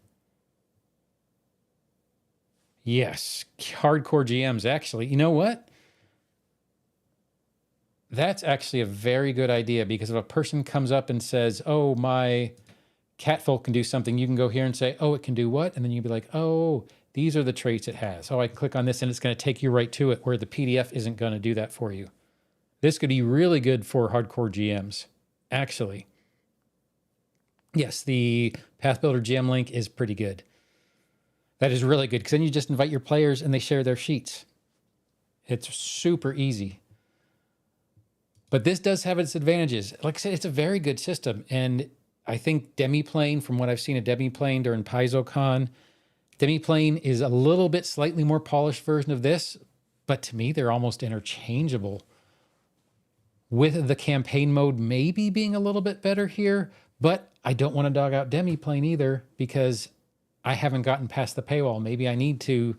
Yes, hardcore GMs. Actually, you know what? That's actually a very good idea, because if a person comes up and says, oh, my catfolk can do something, you can go here and say, oh, it can do what? And then you'd be like, oh, these are the traits it has. Oh, I can click on this and it's going to take you right to it, where the PDF isn't going to do that for you. This could be really good for hardcore GMs, actually. Yes, the Pathbuilder GM link is pretty good. That is really good, because then you just invite your players and they share their sheets. It's super easy. But this does have its advantages. Like I said, it's a very good system. And I think Demiplane, from what I've seen of Demiplane during PaizoCon, Demiplane is a little bit slightly more polished version of this, but to me, they're almost interchangeable. With the campaign mode maybe being a little bit better here, but I don't want to dog out Demiplane either, because I haven't gotten past the paywall. Maybe I need to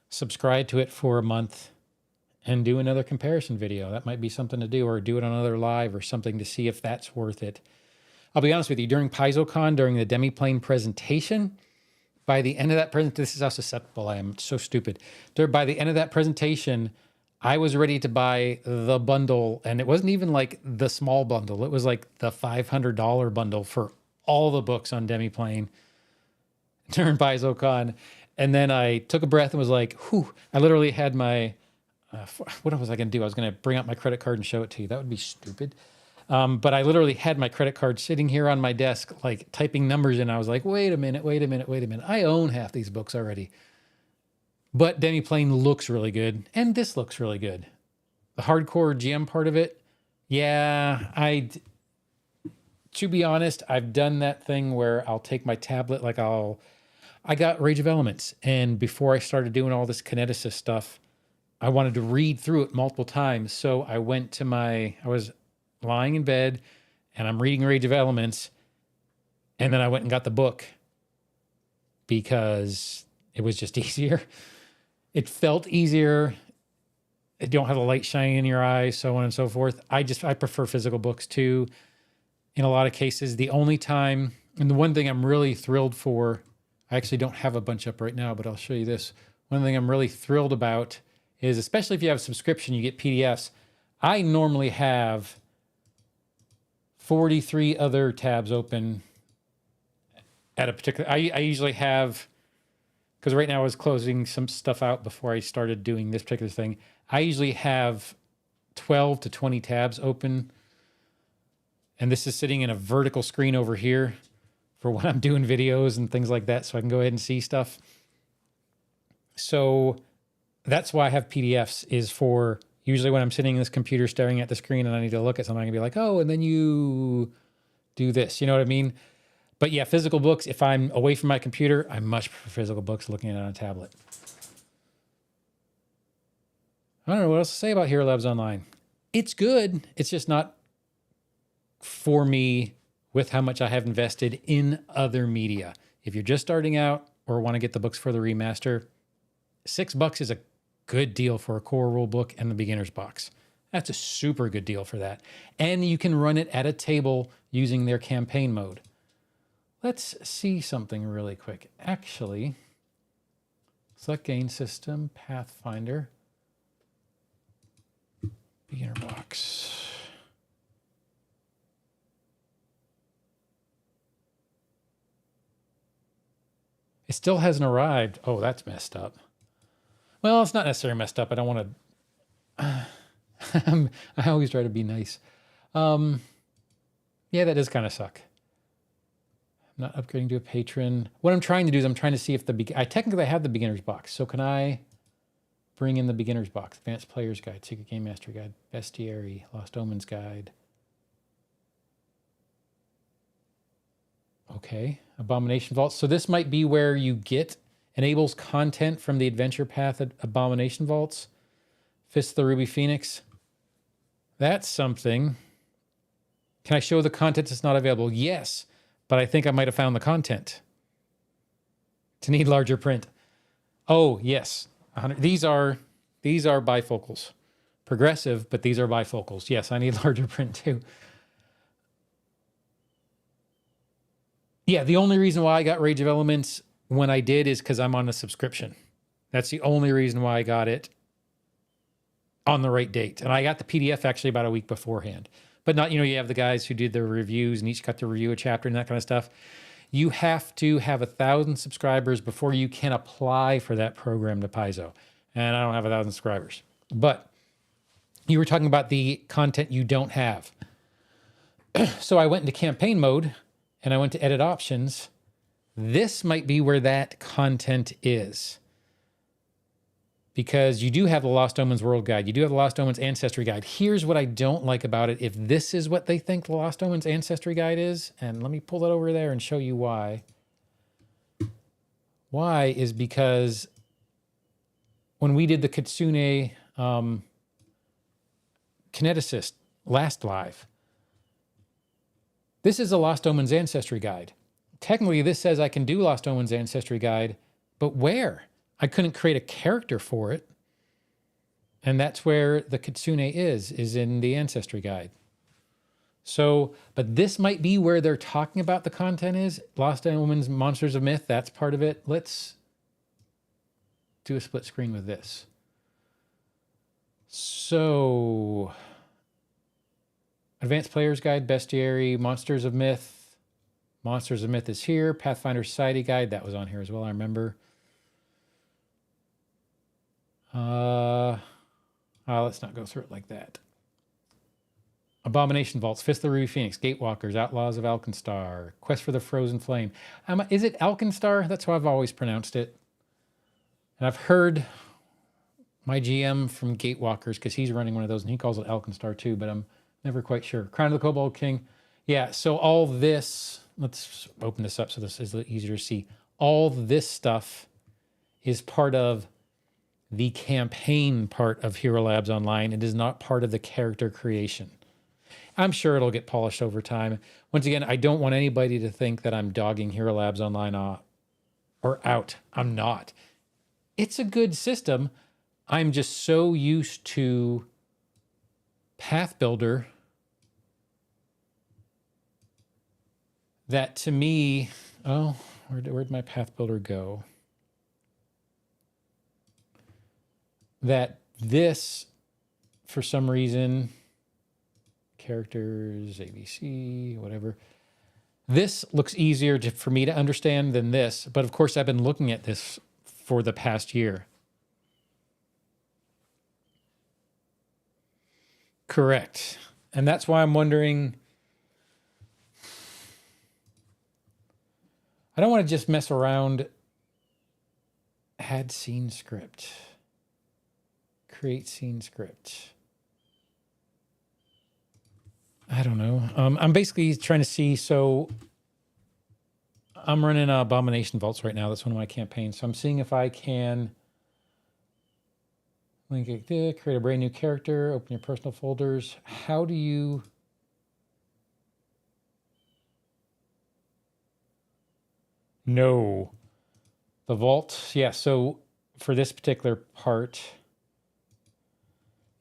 subscribe to it for a month and do another comparison video. That might be something to do, or do it on another live or something to see if that's worth it. I'll be honest with you, during PaizoCon, during the Demiplane presentation, by the end of that presentation, this is how susceptible I am, it's so stupid. By the end of that presentation, I was ready to buy the bundle, and it wasn't even like the small bundle. It was like the $500 bundle for all the books on Demiplane during PaizoCon. And then I took a breath and was like, whew, I literally had my, what was I going to do? I was going to bring out my credit card and show it to you. That would be stupid. But I literally had my credit card sitting here on my desk, like typing numbers in. I was like, wait a minute. I own half these books already. But Demiplane looks really good, and this looks really good. The hardcore GM part of it, yeah, to be honest, I've done that thing where I'll take my tablet, I got Rage of Elements, and before I started doing all this Kineticist stuff, I wanted to read through it multiple times. So I was lying in bed, and I'm reading Rage of Elements, and then I went and got the book because it was just easier. It felt easier. You don't have the light shining in your eyes, so on and so forth. I prefer physical books too. In a lot of cases, the only time, and the one thing I'm really thrilled for, I actually don't have a bunch up right now, but I'll show you this. One thing I'm really thrilled about is, especially if you have a subscription, you get PDFs. I normally have 43 other tabs open at a particular, I usually have, because right now I was closing some stuff out before I started doing this particular thing. I usually have 12 to 20 tabs open. And this is sitting in a vertical screen over here for when I'm doing videos and things like that, so I can go ahead and see stuff. So that's why I have PDFs, is for usually when I'm sitting in this computer staring at the screen and I need to look at something, I can be like, oh, and then you do this. You know what I mean? But yeah, physical books, if I'm away from my computer, I much prefer physical books looking at it on a tablet. I don't know what else to say about Hero Labs Online. It's good. It's just not for me with how much I have invested in other media. If you're just starting out or want to get the books for the remaster, $6 is a good deal for a core rule book and the beginner's box. That's a super good deal for that. And you can run it at a table using their campaign mode. Let's see something really quick. Actually, select game system, Pathfinder, beginner box. It still hasn't arrived. Oh, that's messed up. Well, it's not necessarily messed up. I don't want to... I always try to be nice. Yeah, that does kind of suck. I'm not upgrading to a patron. What I'm trying to do is I'm trying to see if I technically have the beginner's box. So can I bring in the beginner's box? Advanced Player's Guide, Secret Game Master Guide, Bestiary, Lost Omens Guide. Okay, Abomination Vault. So this might be where you enables content from the Adventure Path at Abomination Vaults. Fist of the Ruby Phoenix. That's something. Can I show the content that's not available? Yes, but I think I might have found the content. To need larger print. Oh, yes. 100. These are bifocals. Progressive, but these are bifocals. Yes, I need larger print too. Yeah, the only reason why I got Rage of Elements when I did is because I'm on a subscription. That's the only reason why I got it on the right date. And I got the PDF actually about a week beforehand. But not, you have the guys who did the reviews and each got to review a chapter and that kind of stuff. You have to have 1,000 subscribers before you can apply for that program to Paizo. And I don't have 1,000 subscribers. But you were talking about the content you don't have. So I went into campaign mode and I went to edit options. This might be where that content is. Because you do have the Lost Omens World Guide. You do have the Lost Omens Ancestry Guide. Here's what I don't like about it. If this is what they think the Lost Omens Ancestry Guide is, and let me pull that over there and show you why. Why is because when we did the Kitsune Kineticist last live, this is a Lost Omens Ancestry Guide. Technically, this says I can do Lost Omens Ancestry Guide, but where? I couldn't create a character for it. And that's where the Kitsune is in the Ancestry Guide. So, but this might be where they're talking about the content is. Lost Omens Monsters of Myth, that's part of it. Let's do a split screen with this. So, Advanced Player's Guide, Bestiary, Monsters of Myth. Monsters of Myth is here. Pathfinder Society Guide, that was on here as well, I remember. Let's not go through it like that. Abomination Vaults, Fist of the Ruby Phoenix, Gatewalkers, Outlaws of Alkenstar, Quest for the Frozen Flame. Is it Alkenstar? That's how I've always pronounced it. And I've heard my GM from Gatewalkers, because he's running one of those, and he calls it Alkenstar too, but I'm never quite sure. Crown of the Kobold King. Yeah, so all this, let's open this up so this is a little easier to see. All this stuff is part of the campaign part of Hero Labs Online. It is not part of the character creation. I'm sure it'll get polished over time. Once again, I don't want anybody to think that I'm dogging Hero Labs Online or out. I'm not. It's a good system. I'm just so used to Pathbuilder that to me, where'd my Pathbuilder go? That This, for some reason, characters, ABC, whatever. This looks easier for me to understand than this. But of course, I've been looking at this for the past year. Correct. And that's why I'm wondering, I don't want to just mess around. Add scene script. Create scene script. I don't know. I'm basically trying to see, so I'm running Abomination Vaults right now. That's one of my campaigns. So I'm seeing if I can link it, create a brand new character, open your personal folders. How do you... No. The vault, yeah, so for this particular part,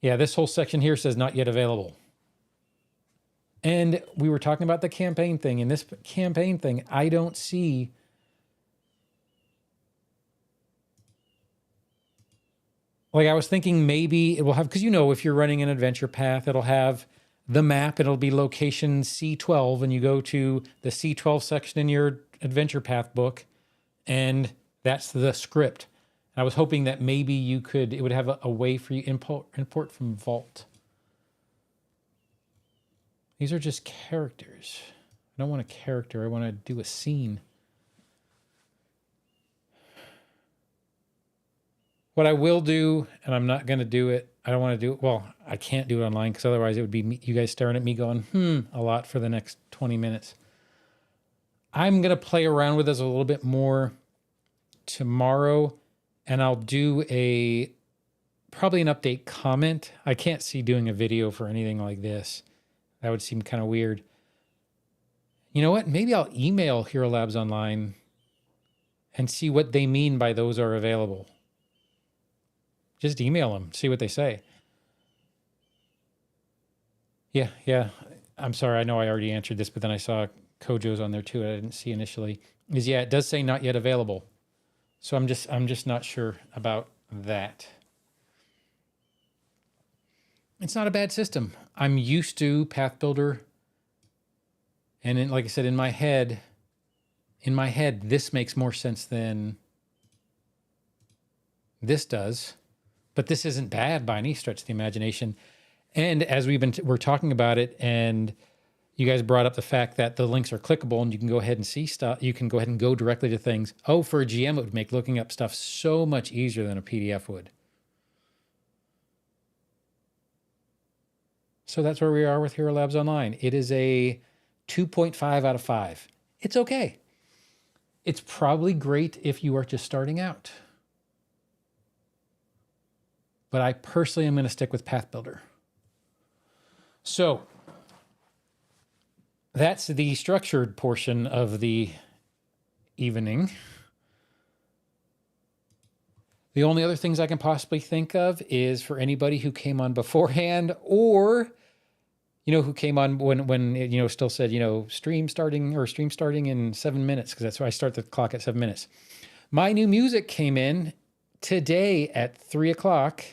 yeah, this whole section here says not yet available. And we were talking about the campaign thing. In this campaign thing, I don't see... Like I was thinking maybe it will have, because you know, if you're running an adventure path, it'll have the map, it'll be location C12, and you go to the C12 section in your adventure path book, and that's the script. And I was hoping that maybe you could, it would have a way for you import from Vault. These are just characters. I don't want a character, I want to do a scene. What I will do, and I'm not going to do it, I don't want to do it, well, I can't do it online because otherwise it would be you guys staring at me going, a lot for the next 20 minutes. I'm going to play around with this a little bit more tomorrow, and I'll do probably an update comment. I can't see doing a video for anything like this. That would seem kind of weird. You know what? Maybe I'll email Hero Labs Online and see what they mean by those are available. Just email them, see what they say. Yeah. I'm sorry, I know I already answered this, but then I saw Kojo's on there too. I didn't see initially. Yeah, it does say not yet available. So I'm just not sure about that. It's not a bad system. I'm used to Pathbuilder. And like I said, in my head, this makes more sense than this does. But this isn't bad by any stretch of the imagination. And as we're talking about it, and you guys brought up the fact that the links are clickable and you can go ahead and see stuff. You can go ahead and go directly to things. Oh, for a GM, it would make looking up stuff so much easier than a PDF would. So that's where we are with Hero Labs Online. It is a 2.5 out of 5. It's okay. It's probably great if you are just starting out. But I personally am going to stick with Pathbuilder. So that's the structured portion of the evening. The only other things I can possibly think of is for anybody who came on beforehand, or, who came on when still said, stream starting in 7 minutes, because that's why I start the clock at 7 minutes. My new music came in today at 3 o'clock.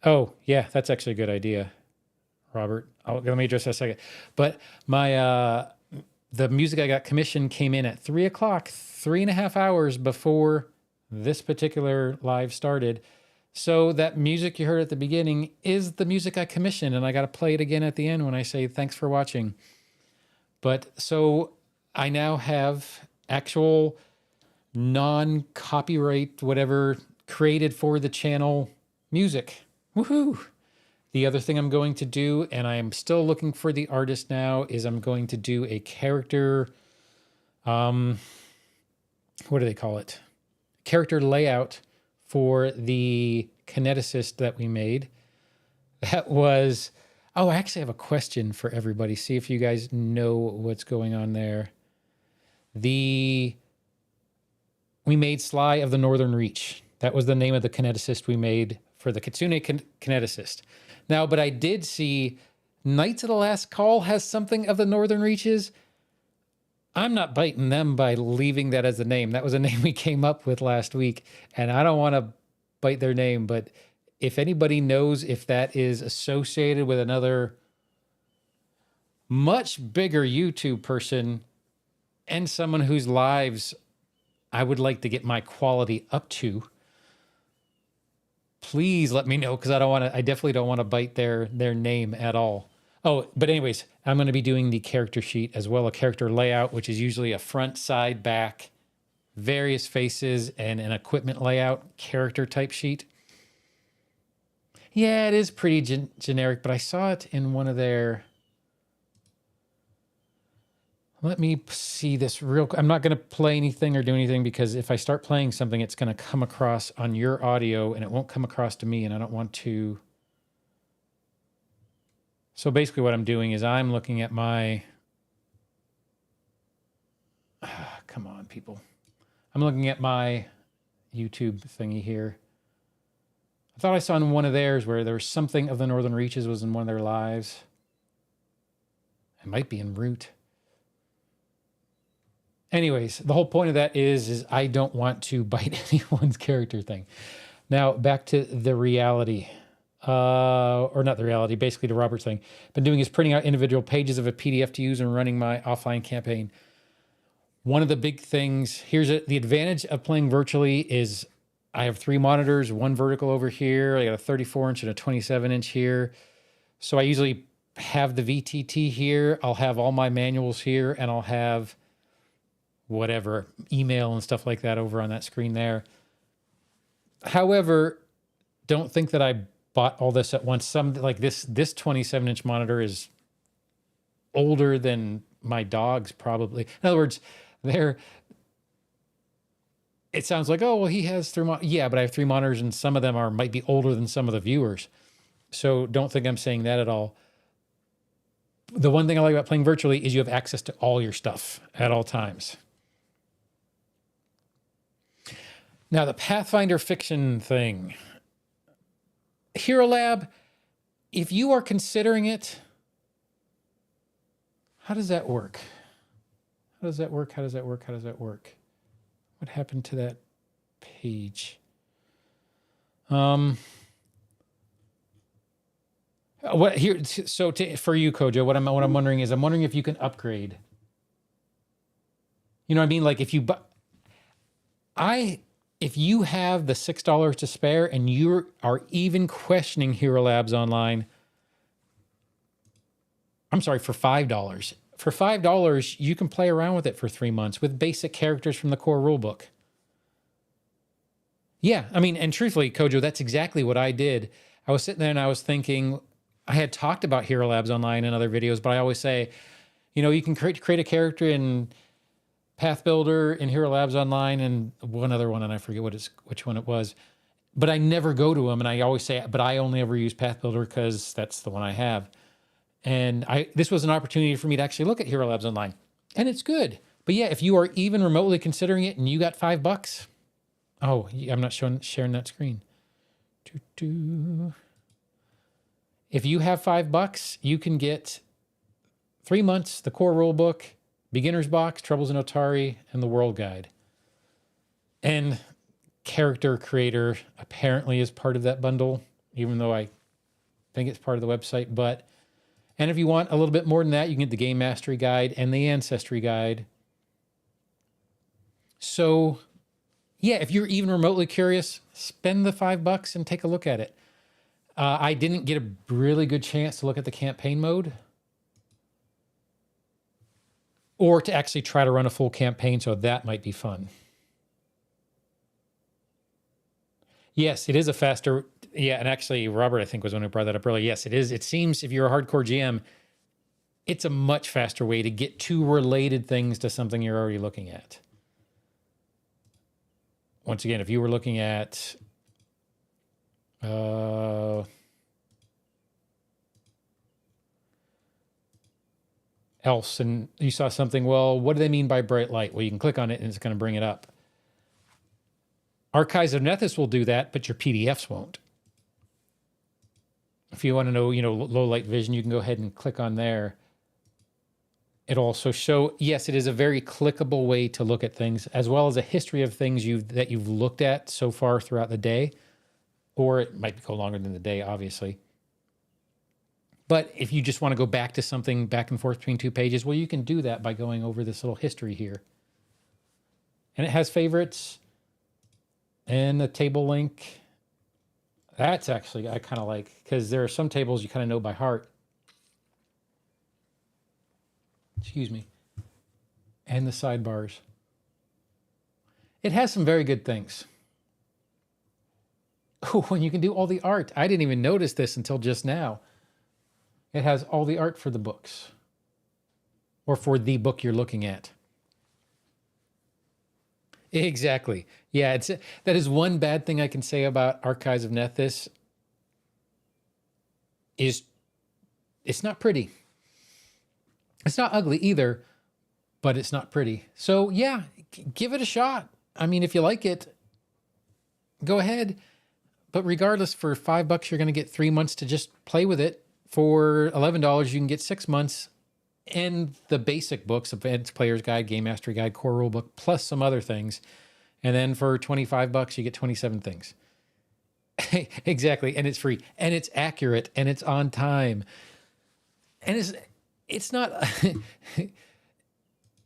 Oh, yeah, that's actually a good idea, Robert. Let me address that a second. But the music I got commissioned came in at 3 o'clock, 3.5 hours before this particular live started. So that music you heard at the beginning is the music I commissioned, and I got to play it again at the end when I say thanks for watching. But so I now have actual non-copyright, whatever, created for the channel music. Woohoo! The other thing I'm going to do, and I am still looking for the artist now, is I'm going to do a character, what do they call it? Character layout for the kineticist that we made. That was, I actually have a question for everybody. See if you guys know what's going on there. We made Sly of the Northern Reach. That was the name of the kineticist we made for the Kitsune kineticist. Now, but I did see Knights of the Last Call has something of the Northern Reaches. I'm not biting them by leaving that as a name. That was a name we came up with last week, and I don't want to bite their name, but if anybody knows if that is associated with another much bigger YouTube person and someone whose lives I would like to get my quality up to, please let me know, because I definitely don't want to bite their name at all. Oh, but anyways, I'm going to be doing the character sheet as well, a character layout, which is usually a front, side, back, various faces, and an equipment layout character type sheet. Yeah, it is pretty generic, but I saw it in one of their... Let me see this real quick. I'm not going to play anything or do anything, because if I start playing something, it's going to come across on your audio and it won't come across to me, and I don't want to... So basically what I'm doing is I'm looking at my... come on, people. I'm looking at my YouTube thingy here. I thought I saw in one of theirs where there was something of the Northern Reaches was in one of their lives. It might be in Root. Anyways, the whole point of that is I don't want to bite anyone's character thing. Now, back to the reality. Or not the reality, basically the Robert's thing. Been doing is printing out individual pages of a PDF to use and running my offline campaign. One of the big things, the advantage of playing virtually is I have 3 monitors, 1 vertical over here. I got a 34-inch and a 27-inch here. So I usually have the VTT here. I'll have all my manuals here, and I'll have whatever, email and stuff like that over on that screen there. However, don't think that I bought all this at once. Some like this 27-inch monitor is older than my dog's probably. In other words, it sounds like, oh, well, he has 3 yeah, but I have 3 monitors and some of them might be older than some of the viewers. So don't think I'm saying that at all. The one thing I like about playing virtually is you have access to all your stuff at all times. Now, the Pathfinder fiction thing. Hero Lab, if you are considering it, how does that work? How does that work? How does that work? How does that work? What happened to that page? For you, Kojo, what I'm wondering is, I'm wondering if you can upgrade. You know what I mean? Like if you have the $6 to spare and you are even questioning Hero Labs Online, I'm sorry, for $5. For $5, you can play around with it for 3 months with basic characters from the core rulebook. Yeah, I mean, and truthfully, Kojo, that's exactly what I did. I was sitting there and I was thinking, I had talked about Hero Labs Online in other videos, but I always say, you know, you can create a character in Pathbuilder, in Hero Labs Online, and one other one, and I forget which one it was. But I never go to them, and I always say, but I only ever use Pathbuilder because that's the one I have. And this was an opportunity for me to actually look at Hero Labs Online, and it's good. But yeah, if you are even remotely considering it and you got $5, oh, I'm not sharing that screen. If you have $5, you can get 3 months, the core rulebook, beginner's box, Troubles in Otari, and the World Guide. And Character Creator apparently is part of that bundle, even though I think it's part of the website. And if you want a little bit more than that, you can get the Game Mastery Guide and the Ancestry Guide. So, yeah, if you're even remotely curious, spend the $5 and take a look at it. I didn't get a really good chance to look at the campaign mode or to actually try to run a full campaign, so that might be fun. Yes, it is a faster... Yeah, and actually, Robert, I think, was the one who brought that up earlier. Yes, it is. It seems if you're a hardcore GM, it's a much faster way to get to related things to something you're already looking at. Once again, if you were looking at... else, and you saw something, well, what do they mean by bright light? Well, you can click on it and it's going to bring it up. Archives of Nethys will do that, but your PDFs won't. If you want to know, low light vision, you can go ahead and click on there. It'll also show, yes, it is a very clickable way to look at things, as well as a history of things that you've looked at so far throughout the day, or it might go longer than the day, obviously. But if you just want to go back to something back and forth between 2 pages, well, you can do that by going over this little history here. And it has favorites and a table link. That's actually, I kind of like, because there are some tables you kind of know by heart. Excuse me. And the sidebars. It has some very good things. Oh, and you can do all the art. I didn't even notice this until just now. It has all the art for the books, or for the book you're looking at. Exactly. Yeah, that is one bad thing I can say about Archives of Nethys is it's not pretty. It's not ugly either, but it's not pretty. So yeah, give it a shot. I mean, if you like it, go ahead. But regardless, for $5, you're going to get 3 months to just play with it. For $11, you can get 6 months and the basic books, Advanced Player's Guide, Game Mastery Guide, Core Rulebook, plus some other things. And then for $25, you get 27 things. Exactly. And it's free and it's accurate and it's on time. And it's not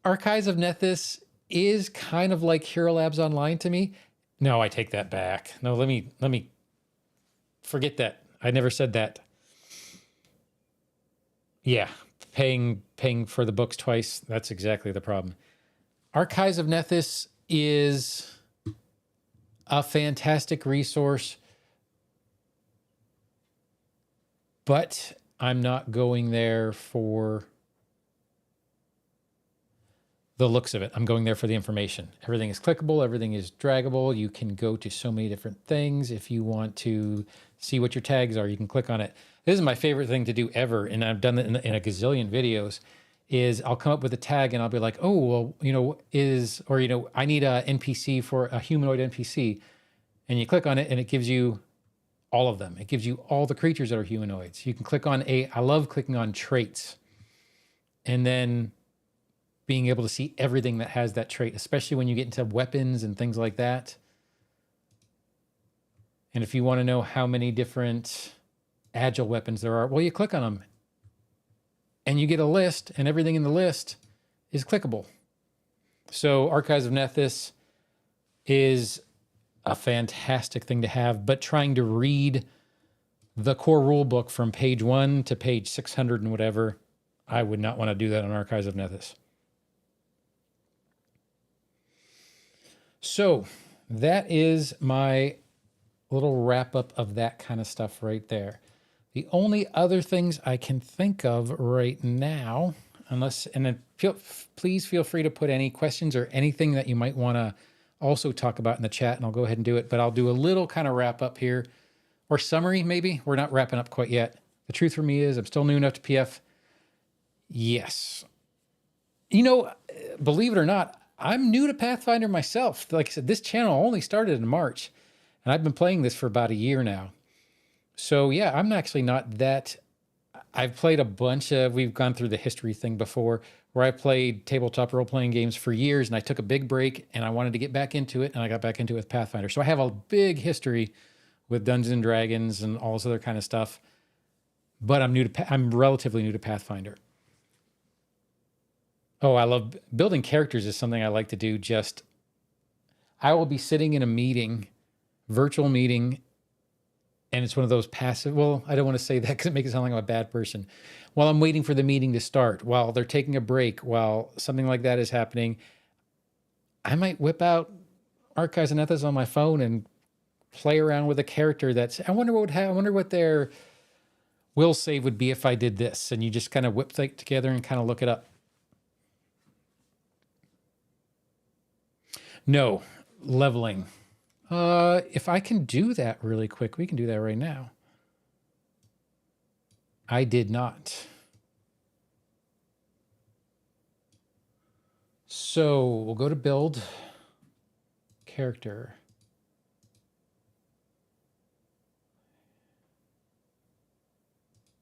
Archives of Nethys is kind of like Hero Labs Online to me. No, I take that back. No, let me forget that. I never said that. Yeah, paying for the books twice, that's exactly the problem. Archives of Nethys is a fantastic resource, but I'm not going there for the looks of it. I'm going there for the information. Everything is clickable. Everything is draggable. You can go to so many different things. If you want to see what your tags are, you can click on it. This is my favorite thing to do ever, and I've done it in a gazillion videos, is I'll come up with a tag and I'll be like, oh, well, I need a NPC for a humanoid NPC. And you click on it and it gives you all of them. It gives you all the creatures that are humanoids. You can click on I love clicking on traits and then being able to see everything that has that trait, especially when you get into weapons and things like that. And if you want to know how many different agile weapons there are, well, you click on them and you get a list, and everything in the list is clickable. So Archives of Nethys is a fantastic thing to have, but trying to read the core rule book from page 1 to page 600 and whatever, I would not want to do that on Archives of Nethys. So that is my little wrap up of that kind of stuff right there. The only other things I can think of right now, please feel free to put any questions or anything that you might want to also talk about in the chat, and I'll go ahead and do it. But I'll do a little kind of wrap up here, or summary maybe. We're not wrapping up quite yet. The truth for me is I'm still new enough to PF. Yes. Believe it or not, I'm new to Pathfinder myself. Like I said, this channel only started in March, and I've been playing this for about a year now. So yeah, I'm actually not that. I've played we've gone through the history thing before, where I played tabletop role-playing games for years, and I took a big break and I wanted to get back into it, and I got back into it with Pathfinder. So I have a big history with Dungeons and Dragons and all this other kind of stuff, but I'm relatively new to Pathfinder. Oh, I love building characters is something I like to do. I will be sitting in a virtual meeting, and it's one of those passive, well, I don't want to say that because it makes it sound like I'm a bad person. While I'm waiting for the meeting to start, while they're taking a break, while something like that is happening, I might whip out Archives of Nethys on my phone and play around with a character I wonder what their will save would be if I did this. And you just kind of whip it together and kind of look it up. No, leveling. If I can do that really quick, we can do that right now. I did not. So we'll go to build character.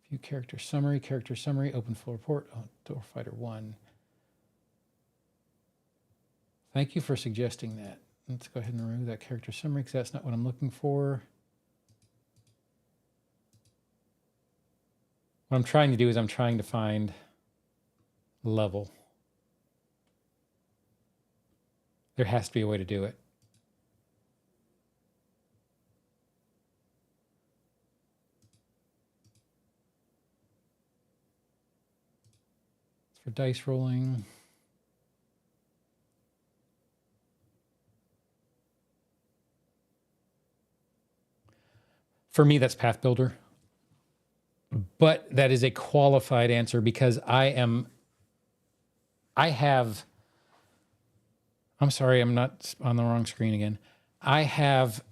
View character summary, open full report, Door Fighter 1. Thank you for suggesting that. Let's go ahead and remove that character summary because that's not what I'm looking for. What I'm trying to do is I'm trying to find level. There has to be a way to do it. It's for dice rolling. For me, that's Pathbuilder. But that is a qualified answer because I'm sorry, I'm not on the wrong screen again. I have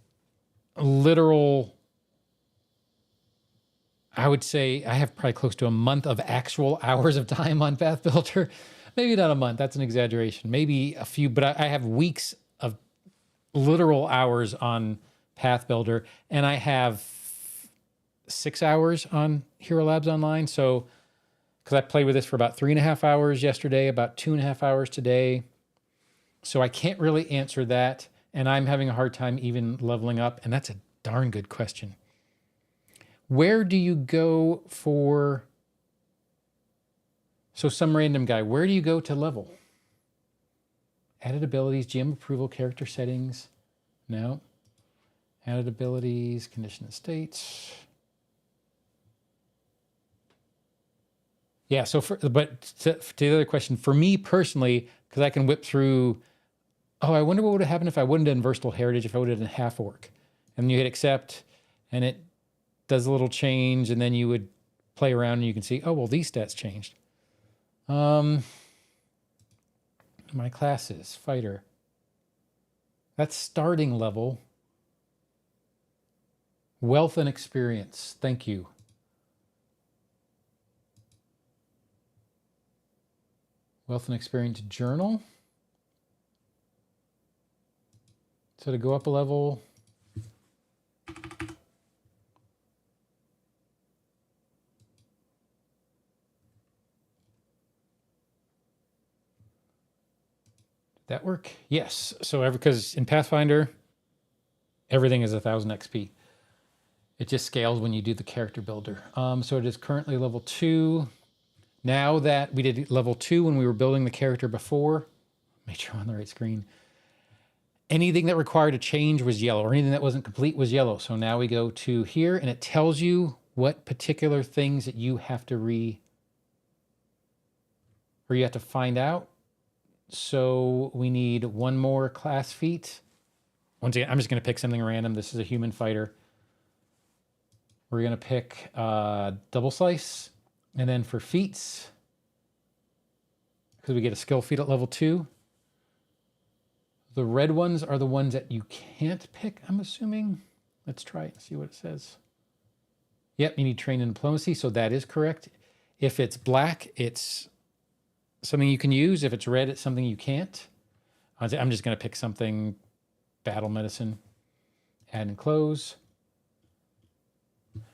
literal, I would say I have probably close to a month of actual hours of time on Pathbuilder. Maybe not a month, that's an exaggeration. Maybe a few, but I have weeks of literal hours on Pathbuilder, and I have 6 hours on Hero Labs Online. So, because I played with this for about 3.5 hours yesterday, about 2.5 hours today. So I can't really answer that. And I'm having a hard time even leveling up. And that's a darn good question. Where do you go for, so some random guy, where do you go to level? Added abilities, GM approval, character settings. No. Added abilities, condition of states. Yeah, so but to the other question, for me personally, because I can whip through, oh, I wonder what would have happened if I wouldn't have done Versatile Heritage, if I would have done half orc. And you hit accept, and it does a little change, and then you would play around and you can see, oh, well, these stats changed. My classes, fighter. That's starting level. Wealth and experience, thank you. Wealth and experience journal. So to go up a level, did that work? Yes. So because in Pathfinder, everything is 1000 XP. It just scales when you do the character builder. So it is currently level 2. Now that we did level 2 when we were building the character before, make sure I'm on the right screen. Anything that required a change was yellow, or anything that wasn't complete was yellow. So now we go to here and it tells you what particular things that you have to you have to find out. So we need one more class feat. Once again, I'm just going to pick something random. This is a human fighter. We're going to pick double slice. And then for feats, because we get a skill feat at level 2, the red ones are the ones that you can't pick, I'm assuming. Let's try it and see what it says. Yep, you need train in diplomacy, so that is correct. If it's black, it's something you can use. If it's red, it's something you can't. I'm just going to pick something, battle medicine, add and close.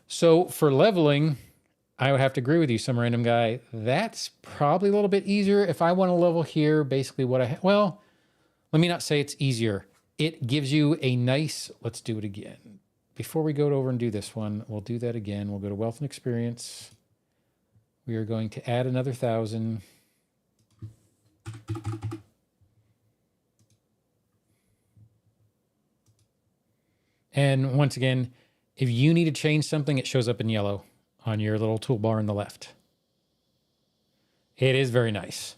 So for leveling, I would have to agree with you, some random guy. That's probably a little bit easier. If I want to level here, basically what well, let me not say it's easier. It gives you a nice, let's do it again. Before we go over and do this one, we'll do that again. We'll go to wealth and experience. We are going to add another 1000. And once again, if you need to change something, it shows up in yellow on your little toolbar on the left. It is very nice.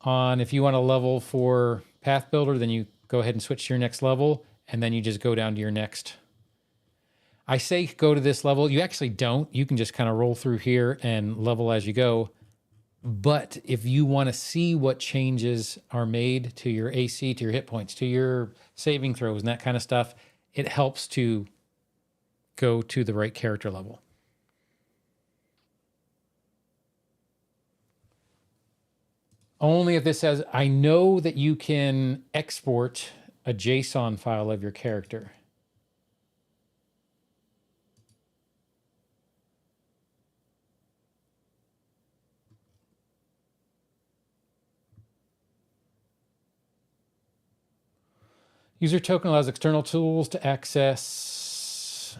If you want to level for Pathbuilder, then you go ahead and switch to your next level, and then you just go down to your next. I say go to this level. You actually don't. You can just kind of roll through here and level as you go. But if you want to see what changes are made to your AC, to your hit points, to your saving throws, and that kind of stuff, it helps to go to the right character level. Only if this says, I know that you can export a JSON file of your character. User token allows external tools to access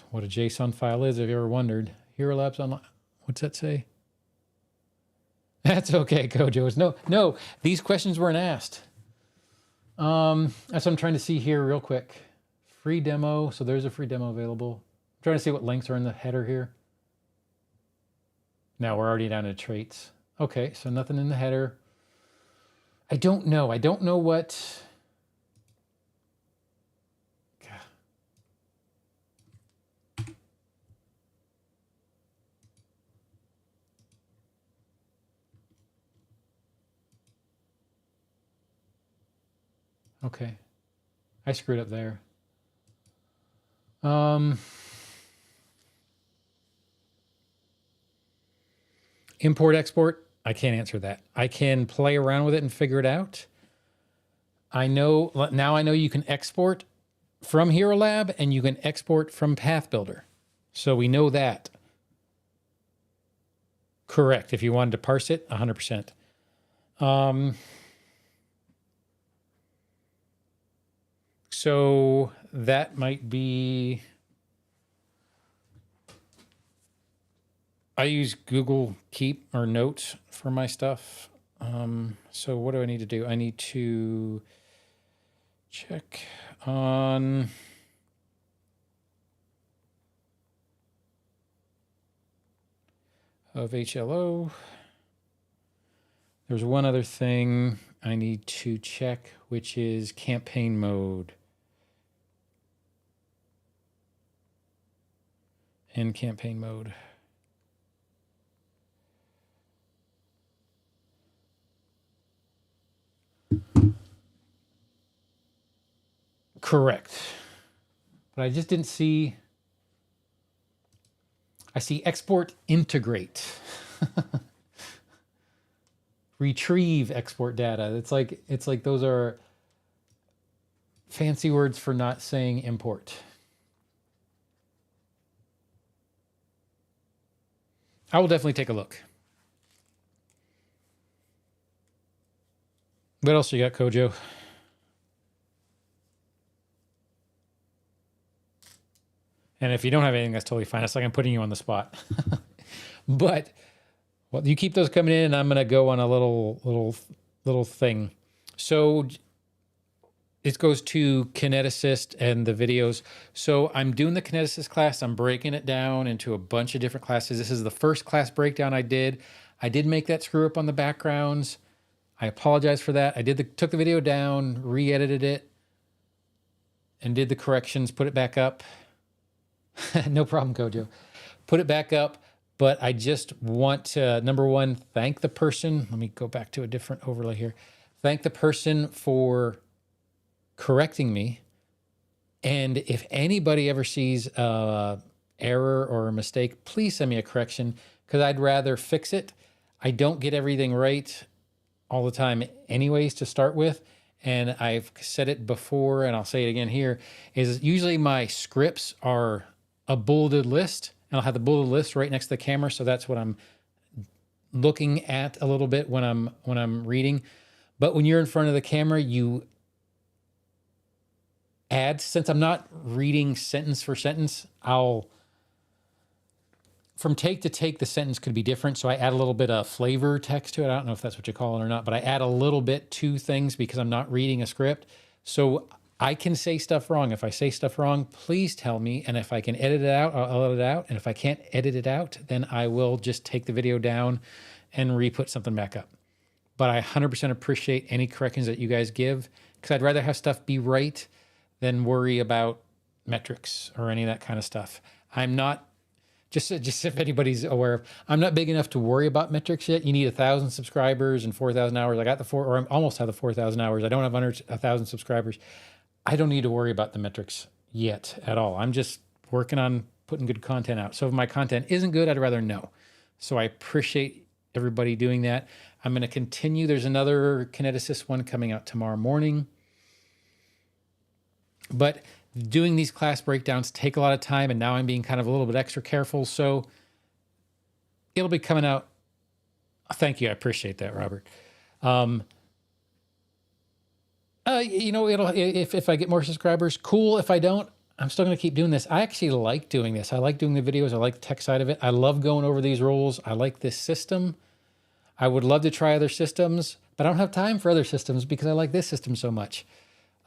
what a JSON file is, if you ever wondered. Hero Labs Online. What's that say? That's okay, Kojo. No, these questions weren't asked. That's what I'm trying to see here real quick. Free demo. So there's a free demo available. I'm trying to see what links are in the header here. Now we're already down to traits. Okay, so nothing in the header. I don't know. I don't know what. Okay, I screwed up there. Import, export, I can't answer that. I can play around with it and figure it out. I know, now I know you can export from Hero Lab and you can export from Pathbuilder. So we know that. Correct, if you wanted to parse it, 100%. So that might be, I use Google Keep or Notes for my stuff. So what do I need to do? I need to check on of HLO. There's one other thing I need to check, which is campaign mode. In campaign mode. Correct. But I just didn't see, I see export integrate. Retrieve export data. It's like those are fancy words for not saying import. I will definitely take a look. What else you got, Kojo? And if you don't have anything, that's totally fine. It's like I'm putting you on the spot. But well, you keep those coming in, and I'm going to go on a little thing. So it goes to Kineticist and the videos. So I'm doing the Kineticist class. I'm breaking it down into a bunch of different classes. This is the first class breakdown I did. I did make that screw up on the backgrounds. I apologize for that. I took the video down, re-edited it, and did the corrections, put it back up. No problem, Kojo. Put it back up, but I just want to, number one, thank the person. Let me go back to a different overlay here. Thank the person for correcting me. And if anybody ever sees an error or a mistake, please send me a correction because I'd rather fix it. I don't get everything right all the time anyways to start with. And I've said it before, and I'll say it again here, is usually my scripts are a bulleted list, and I'll have the bulleted list right next to the camera. So that's what I'm looking at a little bit when I'm reading. But when you're in front of the camera, you add, since I'm not reading sentence for sentence, from take to take, the sentence could be different. So I add a little bit of flavor text to it. I don't know if that's what you call it or not, but I add a little bit to things because I'm not reading a script. So I can say stuff wrong. If I say stuff wrong, please tell me. And if I can edit it out, I'll edit it out. And if I can't edit it out, then I will just take the video down and re-put something back up. But I 100% appreciate any corrections that you guys give because I'd rather have stuff be right than worry about metrics or any of that kind of stuff. I'm not, just if anybody's aware of, I'm not big enough to worry about metrics yet. You need 1,000 subscribers and 4,000 hours. I got or I almost have the 4,000 hours. I don't have under 1,000 subscribers. I don't need to worry about the metrics yet at all. I'm just working on putting good content out. So if my content isn't good, I'd rather know. So I appreciate everybody doing that. I'm going to continue. There's another Kineticist one coming out tomorrow morning. But doing these class breakdowns take a lot of time, and now I'm being kind of a little bit extra careful. So it'll be coming out. Thank you. I appreciate that, Robert. You know, if I get more subscribers, cool. If I don't, I'm still going to keep doing this. I actually like doing this. I like doing the videos. I like the tech side of it. I love going over these rules. I like this system. I would love to try other systems, but I don't have time for other systems because I like this system so much.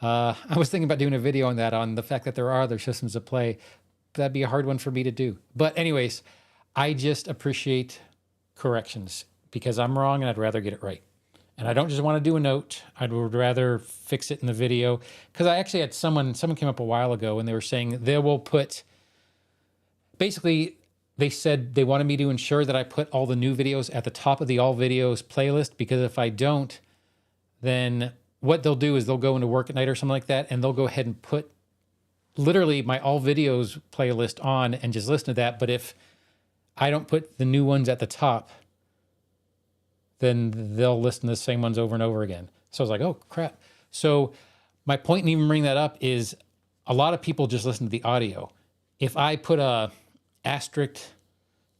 I was thinking about doing a video on that, on the fact that there are other systems to play. That'd be a hard one for me to do. But anyways, I just appreciate corrections because I'm wrong and I'd rather get it right. And I don't just want to do a note. I'd rather fix it in the video. Because I actually had someone came up a while ago and they were saying they will put, basically they said they wanted me to ensure that I put all the new videos at the top of the all videos playlist, because if I don't, then what they'll do is they'll go into work at night or something like that, and they'll go ahead and put literally my all videos playlist on and just listen to that. But if I don't put the new ones at the top, then they'll listen to the same ones over and over again. So I was like, oh crap. So my point in even bringing that up is a lot of people just listen to the audio. If I put a asterisk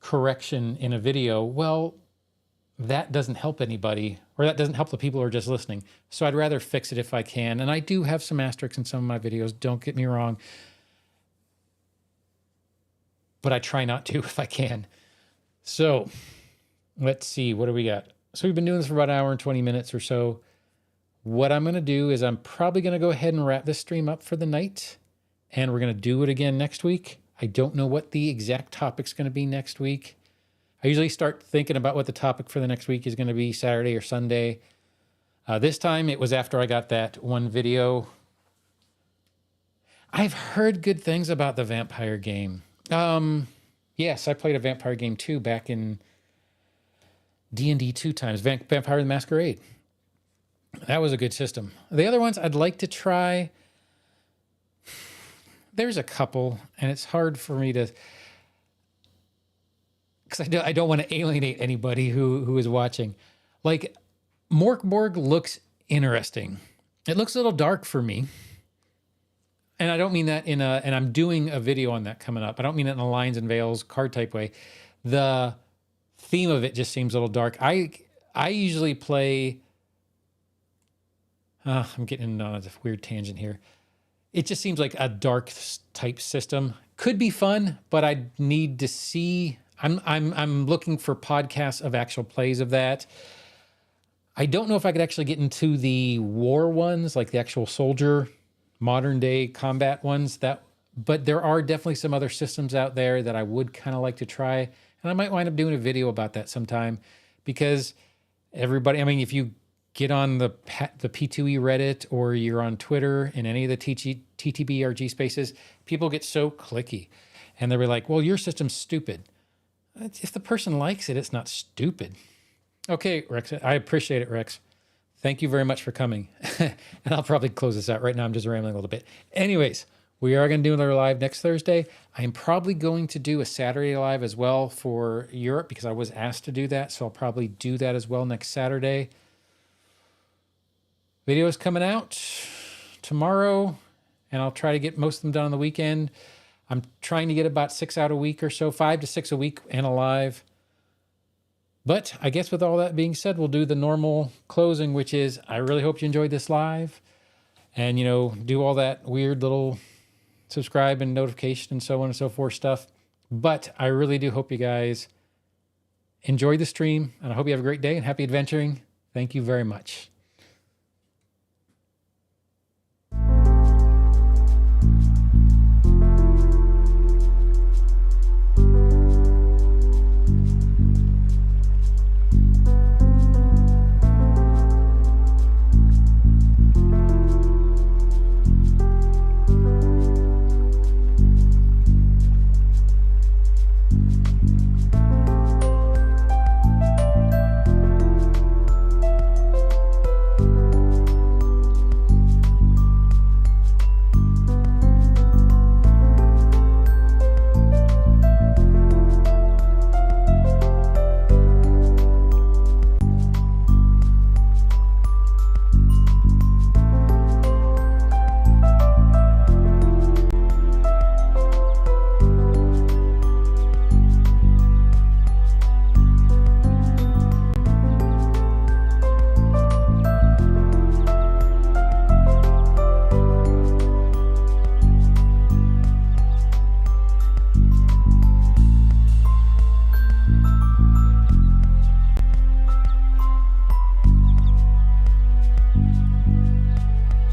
correction in a video, well, that doesn't help anybody, or that doesn't help the people who are just listening. So I'd rather fix it if I can. And I do have some asterisks in some of my videos, don't get me wrong, but I try not to if I can. So let's see, what do we got? So we've been doing this for about an hour and 20 minutes or so. What I'm going to do is I'm probably going to go ahead and wrap this stream up for the night, and we're going to do it again next week. I don't know what the exact topic's going to be next week. I usually start thinking about what the topic for the next week is going to be, Saturday or Sunday. This time it was after I got that one video. I've heard good things about the vampire game. Yes, I played a vampire game too back in D&D 2 times, Vampire the Masquerade. That was a good system. The other ones I'd like to try, there's a couple, and it's hard for me to, because I don't want to alienate anybody who is watching. Like, Morkborg looks interesting. It looks a little dark for me. And I don't mean that in a, and I'm doing a video on that coming up. I don't mean it in a lines and veils card type way. The theme of it just seems a little dark. I usually play, I'm getting on a weird tangent here. It just seems like a dark type system. Could be fun, but I need to see, I'm looking for podcasts of actual plays of that. I don't know if I could actually get into the war ones, like the actual soldier, modern day combat ones, but there are definitely some other systems out there that I would kind of like to try. And I might wind up doing a video about that sometime, because everybody, I mean, if you get on the P2E Reddit, or you're on Twitter in any of the TTBRG spaces, people get so clicky and they'll be like, well, your system's stupid. If the person likes it, it's not stupid. Okay, Rex, I appreciate it, Rex. Thank you very much for coming. And I'll probably close this out right now. I'm just rambling a little bit. Anyways, we are going to do another live next Thursday. I am probably going to do a Saturday live as well for Europe, because I was asked to do that. So I'll probably do that as well next Saturday. Videos coming out tomorrow, and I'll try to get most of them done on the weekend. I'm trying to get about 6 out a week or so, 5 to 6 a week and a live. But I guess with all that being said, we'll do the normal closing, which is, I really hope you enjoyed this live, and, you know, do all that weird little subscribe and notification and so on and so forth stuff. But I really do hope you guys enjoyed the stream, and I hope you have a great day and happy adventuring. Thank you very much.